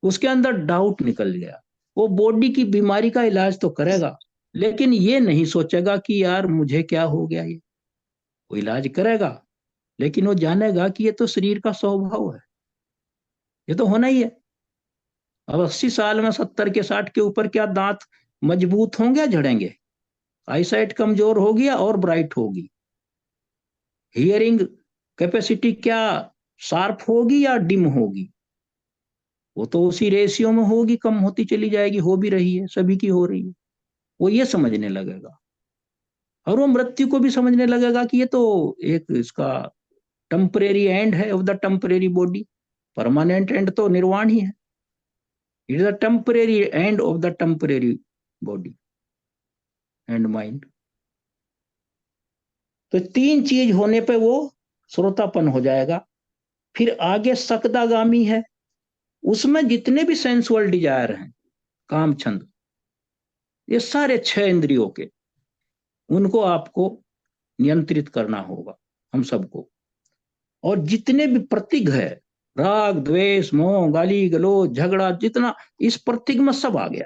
उसके अंदर डाउट निकल गया। वो बॉडी की बीमारी का इलाज तो करेगा, लेकिन ये नहीं सोचेगा कि यार मुझे क्या हो गया। ये वो इलाज करेगा, लेकिन वो जानेगा कि ये तो शरीर का स्वभाव है, ये तो होना ही है। अब 80 साल में 70 के 60 के ऊपर क्या दांत मजबूत होंगे या झड़ेंगे? आईसाइट कमजोर होगी या और ब्राइट होगी? हियरिंग कैपेसिटी क्या शार्प होगी या डिम होगी? वो तो उसी रेशियो में होगी, कम होती चली जाएगी, हो भी रही है, सभी की हो रही है। वो ये समझने लगेगा, और वो मृत्यु को भी समझने लगेगा कि ये तो एक इसका टेम्परेरी एंड है of the temporary body, permanent and तो निर्वाण ही है। It is the temporary end of the temporary body and mind. तो तीन चीज होने पे वो श्रोतापन हो जाएगा। फिर आगे सकदागामी है, उसमें जितने भी सेंसुअल डिजायर हैं, काम छंद, ये सारे 6 इंद्रियों के, उनको आपको नियंत्रित करना होगा, हम सबको। और जितने भी प्रतीक है, राग द्वेष मोह गाली गलोच झगड़ा, जितना इस प्रतीक में सब आ गया,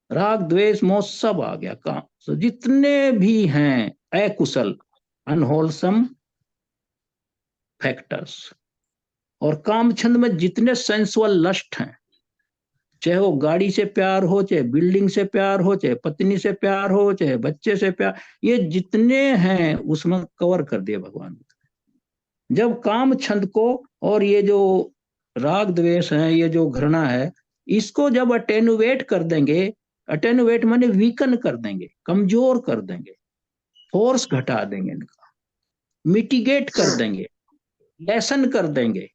राग द्वेष मोह सब आ गया काम। तो जितने भी हैं अकुशल, अनहोलसम फैक्टर्स, और काम छंद में जितने सेंसुअल लस्ट हैं, चाहे वो गाड़ी से प्यार हो, चाहे बिल्डिंग से प्यार हो, चाहे पत्नी से प्यार हो, चाहे बच्चे से प्यार, ये जितने हैं उसमें कवर कर दिए भगवान। जब काम छंद को और ये जो राग द्वेष है, ये जो घृणा है, इसको जब अटेनुएट कर देंगे, अटेनुएट माने वीकन कर देंगे, कमजोर कर देंगे, फोर्स घटा देंगे इनका, मिटिगेट कर देंगे, लेसन कर देंगे,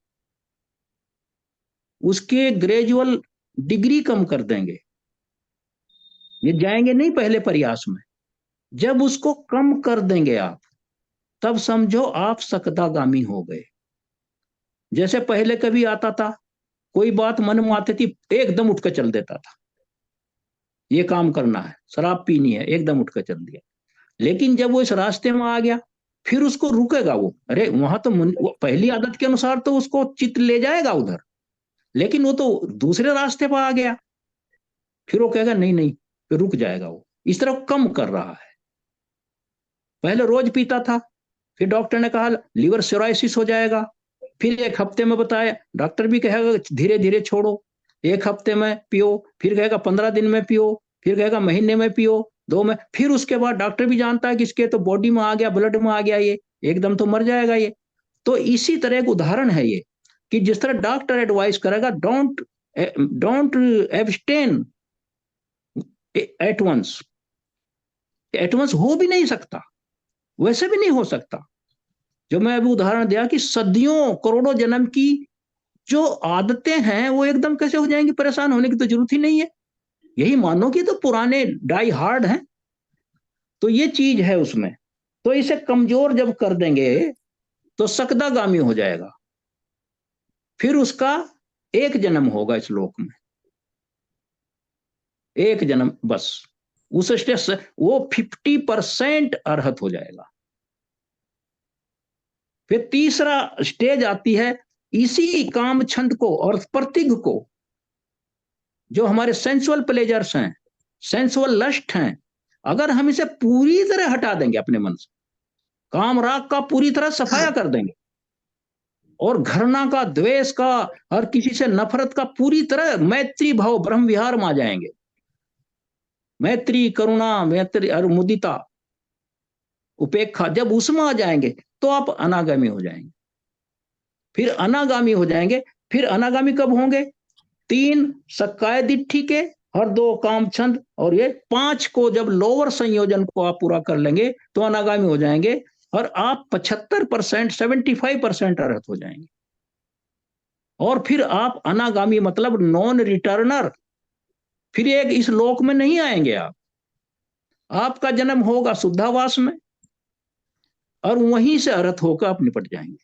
उसके ग्रेजुअल डिग्री कम कर देंगे, ये जाएंगे नहीं पहले प्रयास में। जब उसको कम कर देंगे आप, तब समझो आप सकदागामी हो गए। जैसे पहले कभी आता था, कोई बात मन में आती थी, एकदम उठ कर चल देता था, ये काम करना है, शराब पीनी है, एकदम उठ कर चल दिया। लेकिन जब वो इस रास्ते में आ गया, फिर उसको रुकेगा वो, अरे वहां तो वो पहली आदत के अनुसार तो उसको चित्त ले जाएगा उधर, लेकिन वो तो दूसरे रास्ते पर आ गया, फिर वो कहेगा नहीं नहीं, फिर रुक जाएगा वो, इस तरह कम कर रहा है। पहले रोज पीता था, फिर डॉक्टर ने कहा लीवर सिरोसिस हो जाएगा, फिर एक हफ्ते में बताया, डॉक्टर भी कहेगा धीरे धीरे छोड़ो, एक हफ्ते में पियो, फिर कहेगा 15 दिन में पियो, फिर कहेगा महीने में पियो, 2 में, फिर उसके बाद डॉक्टर भी जानता है कि इसके तो बॉडी में आ गया, ब्लड में आ गया, ये एकदम तो मर जाएगा ये। तो इसी तरह एक उदाहरण है ये, कि जिस तरह डॉक्टर एडवाइस करेगा, don't don't abstain at once, at once हो भी नहीं सकता, वैसे भी नहीं हो सकता। जो मैं अभी उदाहरण दिया कि सदियों करोड़ों जन्म की जो आदतें हैं वो एकदम कैसे हो जाएंगी, परेशान होने की तो जरूरत ही नहीं है। यही मानो कि तो पुराने डाई हार्ड हैं, तो ये चीज है उसमें। तो इसे कमजोर जब कर देंगे तो सकदागामी हो जाएगा, फिर उसका एक जन्म होगा इस लोक में, एक जन्म बस। उस स्टेज से वो 50% अर्हत हो जाएगा। फिर तीसरा स्टेज आती है, इसी काम छंद को और प्रतिग को, जो हमारे सेंसुअल प्लेजर्स हैं, सेंसुअल लस्ट हैं, अगर हम इसे पूरी तरह हटा देंगे अपने मन से, काम राग का पूरी तरह सफाया कर देंगे, और घृणा का, द्वेष का, हर किसी से नफरत का पूरी तरह मैत्री भाव ब्रह्म विहार में आ जाएंगे, मैत्री करुणा मैत्री और मुदिता उपेक्षा जब उसमें आ जाएंगे तो आप अनागामी हो जाएंगे। फिर अनागामी हो जाएंगे, फिर अनागामी कब होंगे, 3 सक्काय दिट्ठी के और 2 काम छंद, और ये 5 को जब लोअर संयोजन को आप पूरा कर लेंगे तो अनागामी हो जाएंगे, और आप 75%, 75% अर्हत हो जाएंगे। और फिर आप अनागामी मतलब नॉन रिटर्नर, फिर एक इस लोक में नहीं आएंगे आप, आपका जन्म होगा शुद्धावास में, और वहीं से अर्हत होकर आप निपट जाएंगे।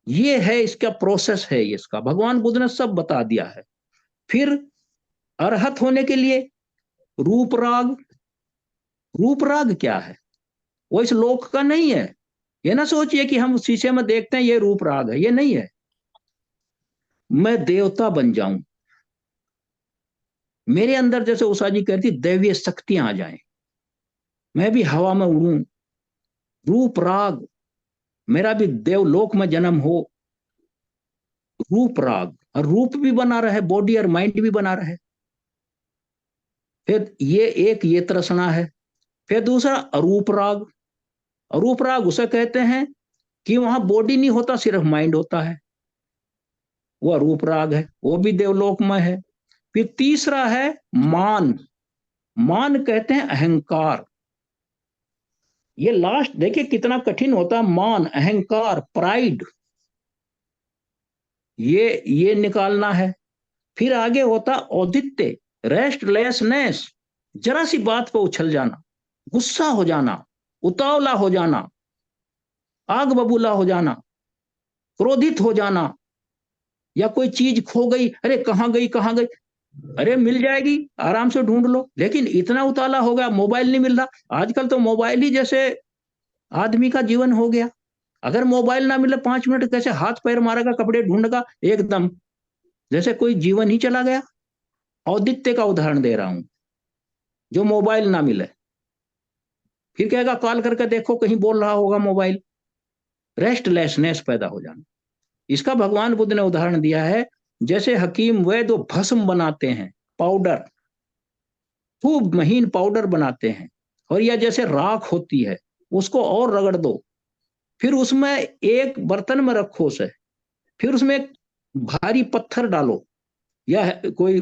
ये है इसका प्रोसेस है, इसका भगवान बुद्ध ने सब बता दिया है। फिर अर्हत होने के लिए रूप राग, रूप राग क्या है, वो इस लोक का नहीं है। ये ना सोचिए कि हम शीशे में देखते हैं ये रूप राग है, ये नहीं है। मैं देवता बन जाऊं, मेरे अंदर जैसे उषा जी कहती दैवीय शक्तियां आ जाएं, मैं भी हवा में उड़ूं, रूप राग, मेरा भी देवलोक में जन्म हो, रूप राग, और रूप भी बना रहे, बॉडी और माइंड भी बना रहे। फिर ये एक ये तृष्णा है। फिर दूसरा अरूप राग, अरूप राग उसे कहते हैं कि वहां बॉडी नहीं होता, सिर्फ माइंड होता है, वो अरूप राग है, वो भी देवलोक में है। फिर तीसरा है मान, मान कहते हैं अहंकार। ये लास्ट देखिए कितना कठिन होता है, मान, अहंकार, प्राइड, ये निकालना है। फिर आगे होता औदित्य, रेस्टलेसनेस, जरा सी बात पर उछल जाना, गुस्सा हो जाना, उतावला हो जाना, आग बबूला हो जाना, क्रोधित हो जाना, या कोई चीज खो गई, अरे कहाँ गई कहाँ गई, अरे मिल जाएगी आराम से ढूंढ लो, लेकिन इतना उताला हो गया, मोबाइल नहीं मिल रहा, आजकल तो मोबाइल ही जैसे आदमी का जीवन हो गया। अगर मोबाइल ना मिले 5 मिनट कैसे हाथ पैर मारेगा, कपड़े ढूंढेगा, एकदम जैसे कोई जीवन ही चला गया। औदित्य का उदाहरण दे रहा हूं, जो मोबाइल ना मिले, फिर कहेगा कॉल करके देखो कहीं बोल रहा होगा मोबाइल, रेस्टलेसनेस पैदा हो जाना। इसका भगवान बुद्ध ने उदाहरण दिया है, जैसे हकीम वैद्य भस्म बनाते हैं, पाउडर, खूब महीन पाउडर बनाते हैं, और यह जैसे राख होती है, उसको और रगड़ दो, फिर उसमें एक बर्तन में रखो उसे, फिर उसमें एक भारी पत्थर डालो या कोई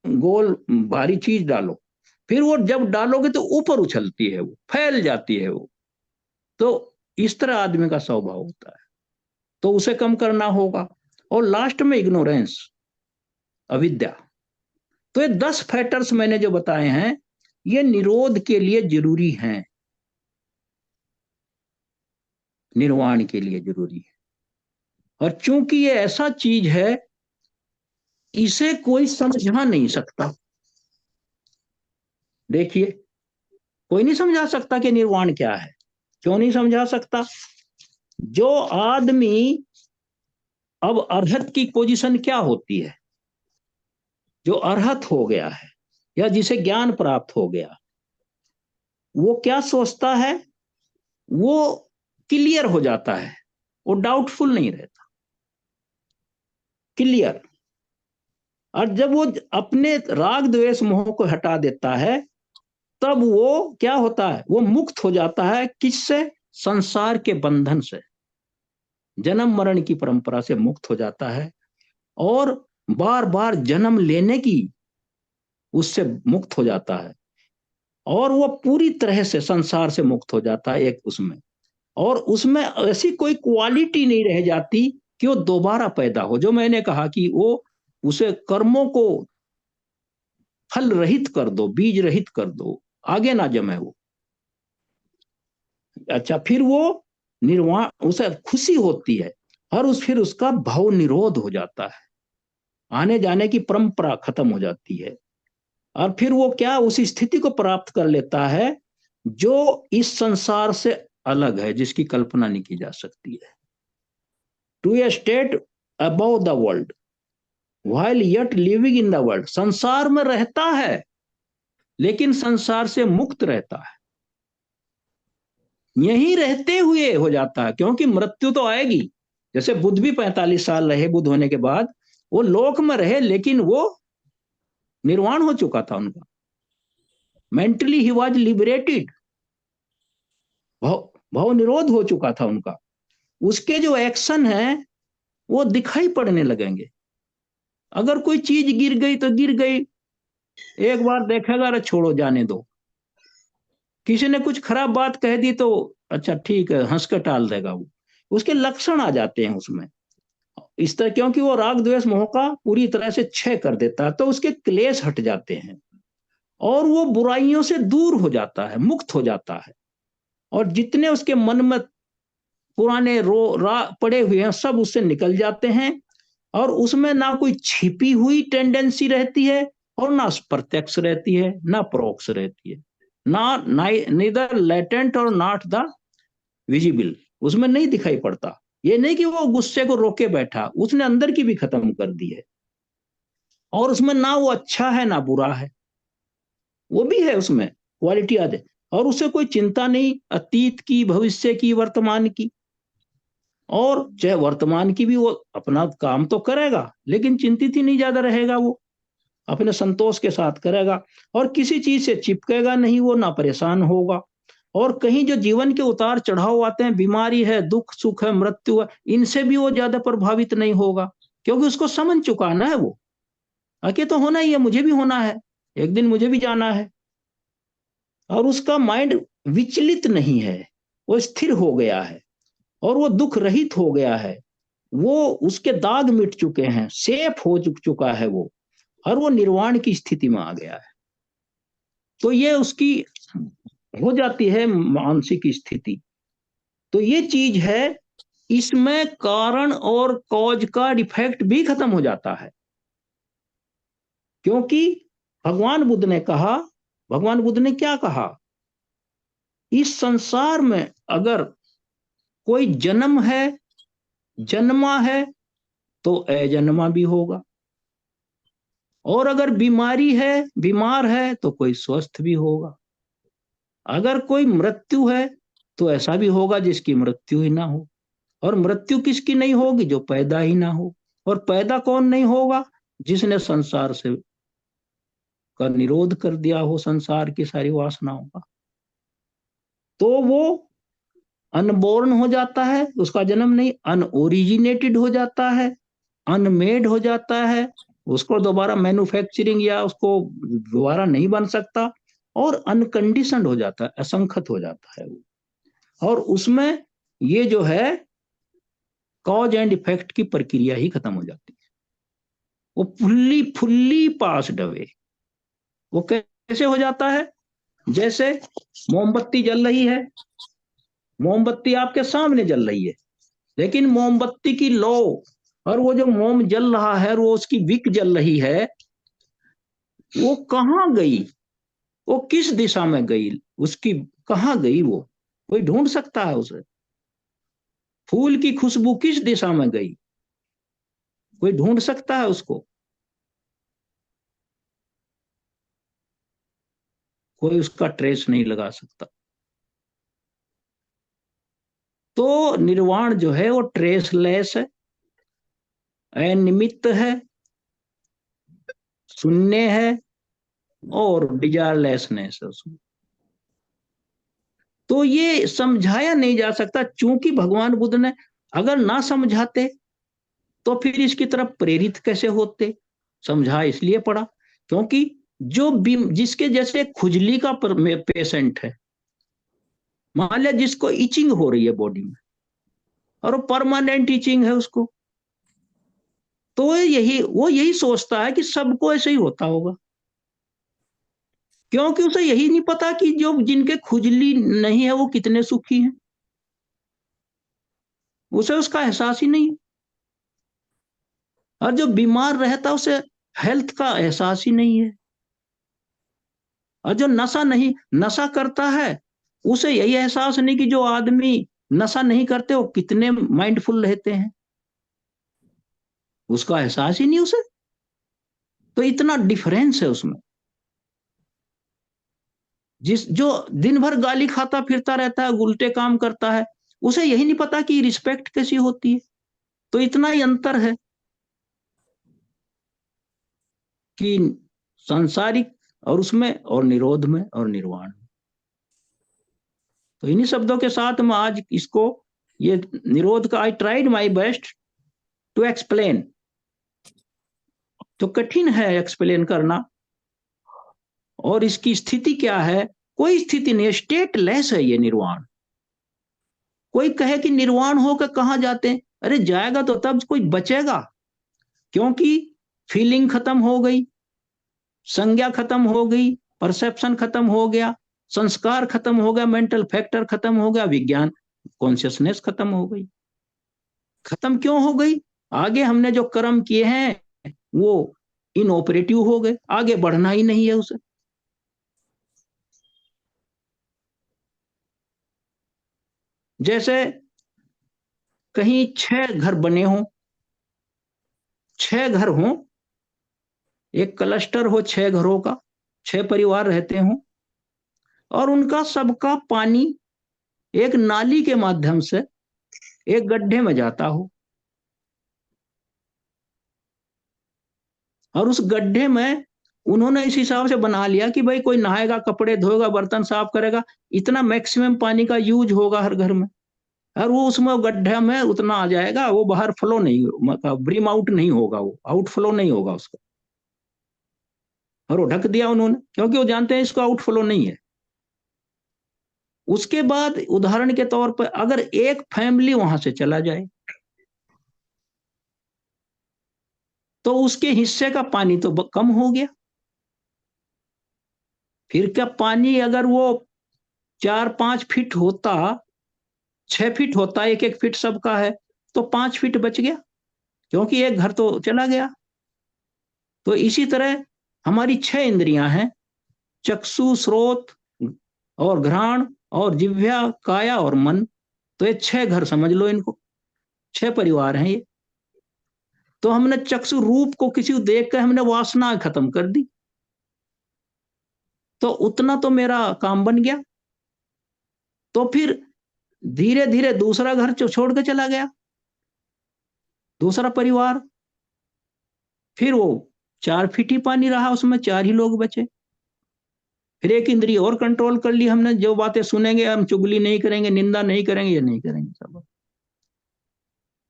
गोल भारी चीज डालो, फिर वो जब डालोगे तो ऊपर उछलती है, वो फैल जाती है वो। तो इस तरह आदमी का स्वभाव होता है, तो उसे कम करना होगा। और लास्ट में इग्नोरेंस, अविद्या। तो ये 10 फैक्टर्स मैंने जो बताए हैं, ये निरोध के लिए जरूरी हैं, निर्वाण के लिए जरूरी है। और चूंकि ये ऐसा चीज है, इसे कोई समझा नहीं सकता। देखिए, कोई नहीं समझा सकता कि निर्वाण क्या है। क्यों नहीं समझा सकता? जो आदमी, अब अर्हत की पोजीशन क्या होती है, जो अर्हत हो गया है, या जिसे ज्ञान प्राप्त हो गया, वो क्या सोचता है, वो क्लियर हो जाता है, वो डाउटफुल नहीं रहता, क्लियर। और जब वो अपने राग द्वेष मोह को हटा देता है, तब वो क्या होता है, वो मुक्त हो जाता है। किससे? संसार के बंधन से, जन्म मरण की परंपरा से मुक्त हो जाता है, और बार बार जन्म लेने की उससे मुक्त हो जाता है, और वो पूरी तरह से संसार से मुक्त हो जाता है एक उसमें। और उसमें ऐसी कोई क्वालिटी नहीं रह जाती कि वो दोबारा पैदा हो। जो मैंने कहा कि वो उसे कर्मों को फल रहित कर दो, बीज रहित कर दो, आगे ना जमे वो। अच्छा, फिर वो निर्वाण, उसे खुशी होती है, और फिर उसका भाव निरोध हो जाता है, आने जाने की परंपरा खत्म हो जाती है। और फिर वो क्या उस स्थिति को प्राप्त कर लेता है जो इस संसार से अलग है, जिसकी कल्पना नहीं की जा सकती है। To a state above the world while yet living in the world, संसार में रहता है लेकिन संसार से मुक्त रहता है, यहीं रहते हुए हो जाता है, क्योंकि मृत्यु तो आएगी। जैसे बुद्ध भी 45 साल रहे, बुद्ध होने के बाद वो लोक में रहे, लेकिन वो निर्वाण हो चुका था उनका, मेंटली ही वॉज लिबरेटेड, भाव निरोध हो चुका था उनका। उसके जो एक्शन है वो दिखाई पड़ने लगेंगे। अगर कोई चीज गिर गई तो गिर गई, एक बार देखेगा, अरे छोड़ो जाने दो। किसी ने कुछ खराब बात कह दी तो अच्छा ठीक है, हंस कर टाल देगा वो। उसके लक्षण आ जाते हैं उसमें इस तरह, क्योंकि वो राग द्वेष मोह का पूरी तरह से क्षय कर देता है, तो उसके क्लेश हट जाते हैं, और वो बुराइयों से दूर हो जाता है, मुक्त हो जाता है। और जितने उसके मन में पुराने पड़े हुए हैं, सब उससे निकल जाते हैं। और उसमें ना कोई छिपी हुई टेंडेंसी रहती है, और ना प्रत्यक्ष रहती है, ना परोक्ष रहती है, ना नीदर लेटेंट और नॉट द विजिबल, उसमें नहीं दिखाई पड़ता। ये नहीं कि वो गुस्से को रोके बैठा, उसने अंदर की भी खत्म कर दी है। और उसमें ना वो अच्छा है ना बुरा है, वो भी है उसमें क्वालिटी आदे। और उसे कोई चिंता नहीं अतीत की, भविष्य की, वर्तमान की। और चाहे वर्तमान की भी वो अपना काम तो करेगा, लेकिन चिंतित ही नहीं ज्यादा रहेगा, वो अपने संतोष के साथ करेगा, और किसी चीज से चिपकेगा नहीं वो, ना परेशान होगा। और कहीं जो जीवन के उतार चढ़ाव आते हैं, बीमारी है, दुख सुख है, मृत्यु है, इनसे भी वो ज्यादा प्रभावित नहीं होगा, क्योंकि उसको समझ चुका ना है वो, आगे तो होना ही है, मुझे भी होना है, एक दिन मुझे भी जाना है। और उसका माइंड विचलित नहीं है, वो स्थिर हो गया है, और वो दुख रहित हो गया है, वो उसके दाग मिट चुके हैं, सेफ हो चुका है वो, और वो निर्वाण की स्थिति में आ गया है। तो ये उसकी हो जाती है मानसिक स्थिति। तो ये चीज है, इसमें कारण और कॉज का डिफेक्ट भी खत्म हो जाता है। क्योंकि भगवान बुद्ध ने कहा, भगवान बुद्ध ने क्या कहा, इस संसार में अगर कोई जन्म है, जन्मा है, तो अजन्मा भी होगा। और अगर बीमारी है, बीमार है, तो कोई स्वस्थ भी होगा। अगर कोई मृत्यु है, तो ऐसा भी होगा जिसकी मृत्यु ही ना हो। और मृत्यु किसकी नहीं होगी? जो पैदा ही ना हो। और पैदा कौन नहीं होगा? जिसने संसार से का निरोध कर दिया हो, संसार की सारी वासनाओं का। तो वो अनबोर्न हो जाता है, उसका जन्म नहीं, अनओरिजिनेटेड हो जाता है, अनमेड हो जाता है, उसको दोबारा मैन्युफैक्चरिंग या उसको दोबारा नहीं बन सकता, और अनकंडीशनड हो जाता है, असंखत हो जाता है वो। और उसमें ये जो है कॉज एंड इफेक्ट की प्रक्रिया ही खत्म हो जाती है, वो फुल्ली फुल्ली पास अवे। वो कैसे हो जाता है? जैसे मोमबत्ती जल रही है, मोमबत्ती आपके सामने जल रही है, लेकिन मोमबत्ती की लौ, और वो जो मोम जल रहा है, वो उसकी विक जल रही है, वो कहाँ गई, वो किस दिशा में गई, उसकी कहाँ गई वो? कोई ढूंढ सकता है उसे? फूल की खुशबू किस दिशा में गई? कोई ढूंढ सकता है उसको? कोई उसका ट्रेस नहीं लगा सकता। तो निर्वाण जो है वो ट्रेसलेस है, अनिमित्त है, शून्य है, और डिजायरलेसनेस है उसमें। तो ये समझाया नहीं जा सकता, चूंकि भगवान बुद्ध ने अगर ना समझाते तो फिर इसकी तरफ प्रेरित कैसे होते। समझा इसलिए पड़ा क्योंकि जो जिसके जैसे खुजली का पेशेंट है, मान लिया जिसको इचिंग हो रही है बॉडी में, और वो परमानेंट इचिंग है उसको, तो वो यही सोचता है कि सबको ऐसे ही होता होगा, क्योंकि उसे यही नहीं पता कि जो जिनके खुजली नहीं है वो कितने सुखी हैं। उसे उसका एहसास ही नहीं। और जो बीमार रहता है उसे हेल्थ का एहसास ही नहीं है। और जो नशा करता है, उसे यही एहसास नहीं कि जो आदमी नशा नहीं करते वो कितने माइंडफुल रहते हैं। उसका एहसास ही नहीं उसे। तो इतना डिफरेंस है उसमें। जो दिन भर गाली खाता फिरता रहता है, उल्टे काम करता है, उसे यही नहीं पता कि रिस्पेक्ट कैसी होती है। तो इतना ही अंतर है कि सांसारिक और उसमें, और निरोध में, और निर्वाण में। तो इन्हीं शब्दों के साथ मैं आज इसको, ये निरोध का, I tried my best to explain. तो कठिन है एक्सप्लेन करना। और इसकी स्थिति क्या है? कोई स्थिति नहीं, स्टेटलेस है ये निर्वाण। कोई कहे कि निर्वाण होकर कहां जाते हैं, अरे जाएगा तो तब कोई बचेगा, क्योंकि फीलिंग खत्म हो गई, संज्ञा खत्म हो गई, परसेप्शन खत्म हो गया, संस्कार खत्म हो गया, मेंटल फैक्टर खत्म हो गया, विज्ञान कॉन्शियसनेस खत्म हो गई। खत्म क्यों हो गई? आगे हमने जो कर्म किए हैं वो इनऑपरेटिव हो गए, आगे बढ़ना ही नहीं है उसे। जैसे कहीं 6 घर बने हों, 6 घर हों, एक क्लस्टर हो 6 घरों का, 6 परिवार रहते हों, और उनका सबका पानी एक नाली के माध्यम से एक गड्ढे में जाता हो, और उस गड्ढे में उन्होंने इस हिसाब से बना लिया कि भाई कोई नहाएगा, कपड़े धोएगा, बर्तन साफ करेगा, इतना मैक्सिमम पानी का यूज होगा हर घर में, और वो उसमें गड्ढे में उतना आ जाएगा, वो बाहर फ्लो नहीं, मतलब ब्रीम आउट नहीं होगा, वो आउटफ्लो नहीं होगा उसका। और वो ढक दिया उन्होंने, क्योंकि वो जानते हैं इसको आउटफ्लो नहीं है। उसके बाद उदाहरण के तौर पर अगर एक फैमिली वहां से चला जाए, तो उसके हिस्से का पानी तो कम हो गया। फिर क्या पानी अगर वो 4-5 फीट होता, 6 फीट होता, एक एक फीट सबका है, तो 5 फीट बच गया, क्योंकि एक घर तो चला गया। तो इसी तरह हमारी 6 इंद्रियां हैं, चक्षु, श्रोत, और घ्राण, और जिह्वा, काया, और मन। तो ये 6 घर समझ लो इनको, 6 परिवार हैं ये। तो हमने चक्षु रूप को किसी को देख कर हमने वासना खत्म कर दी, तो उतना तो मेरा काम बन गया। तो फिर धीरे धीरे दूसरा घर छोड़ के चला गया, दूसरा परिवार। फिर वो 4 फीट ही पानी रहा, उसमें 4 ही लोग बचे। फिर एक इंद्रिय और कंट्रोल कर ली हमने, जो बातें सुनेंगे हम चुगली नहीं करेंगे, निंदा नहीं करेंगे, ये नहीं करेंगे सब।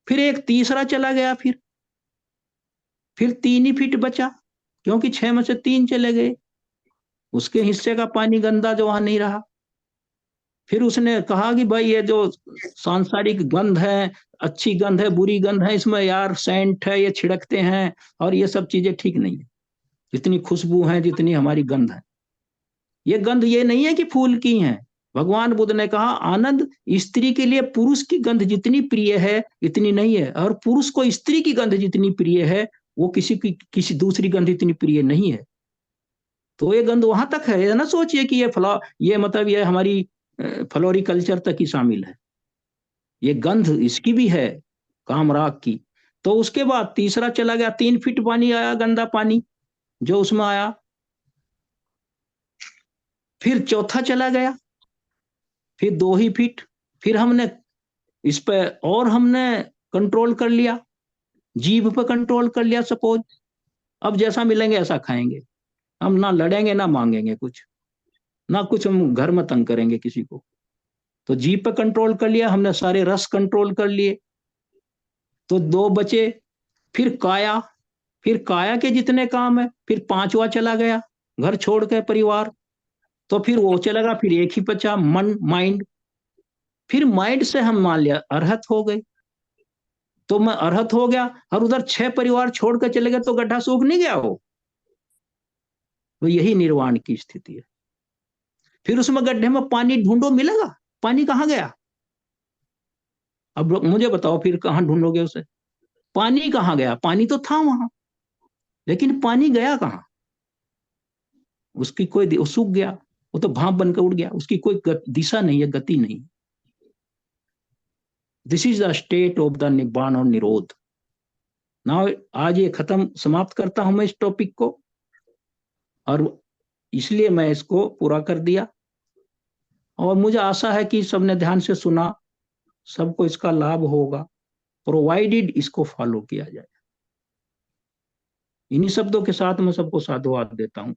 फिर एक तीसरा चला गया, फिर 3 ही फीट बचा, क्योंकि 6 में से 3 चले गए। उसके हिस्से का पानी गंदा जो वहां नहीं रहा। फिर उसने कहा कि भाई ये जो सांसारिक गंध है, अच्छी गंध है, बुरी गंध है, इसमें यार सेंट है, ये छिड़कते हैं, और ये सब चीजें ठीक नहीं है। जितनी खुशबू है, जितनी हमारी गंध है, ये गंध ये नहीं है कि फूल की है। भगवान बुद्ध ने कहा आनंद, स्त्री के लिए पुरुष की गंध जितनी प्रिय है इतनी नहीं है, और पुरुष को स्त्री की गंध जितनी प्रिय है वो किसी दूसरी गंध इतनी प्रिय नहीं है। तो ये गंध वहां तक है, ना सोचिए कि ये मतलब ये हमारी फ्लोरिकल्चर तक ही शामिल है। ये गंध इसकी भी है, कामराग की। तो उसके बाद तीसरा चला गया, 3 फीट पानी आया, गंदा पानी जो उसमें आया। फिर चौथा चला गया, फिर 2 ही फीट। फिर हमने इस पे और हमने कंट्रोल कर लिया, जीभ पे कंट्रोल कर लिया सपोज। अब जैसा मिलेंगे ऐसा खाएंगे, हम ना लड़ेंगे ना मांगेंगे कुछ, ना कुछ हम घर में तंग करेंगे किसी को। तो जीभ पे कंट्रोल कर लिया हमने, सारे रस कंट्रोल कर लिए, तो 2 बचे। फिर काया, फिर काया के जितने काम है, फिर पांचवा चला गया, घर छोड़ के परिवार। तो फिर वो चलेगा, फिर एक ही बचा, मन, माइंड। फिर माइंड से हम मान लिया अरहत हो गए, तो मैं अरहत हो गया, और उधर 6 परिवार छोड़ कर चले गए, तो गड्ढा सूख नहीं गया वो। तो यही निर्वाण की स्थिति है। फिर उसमें गड्ढे में पानी ढूंढो, मिलेगा? पानी कहाँ गया? अब मुझे बताओ, फिर कहाँ ढूंढोगे उसे? पानी कहाँ गया? पानी तो था वहां, लेकिन पानी गया कहाँ? उसकी कोई, वो सूख गया, वो तो भाप बनकर उड़ गया, उसकी कोई दिशा नहीं है, गति नहीं। This is the state of the nibbana और निरोध। ना, आज ये खत्म, समाप्त करता हूं मैं इस टॉपिक को, और इसलिए मैं इसको पूरा कर दिया। और मुझे आशा है कि सबने ध्यान से सुना, सबको इसका लाभ होगा, प्रोवाइडेड इसको फॉलो किया जाए। इन्हीं शब्दों के साथ मैं सबको साधुवाद देता हूँ।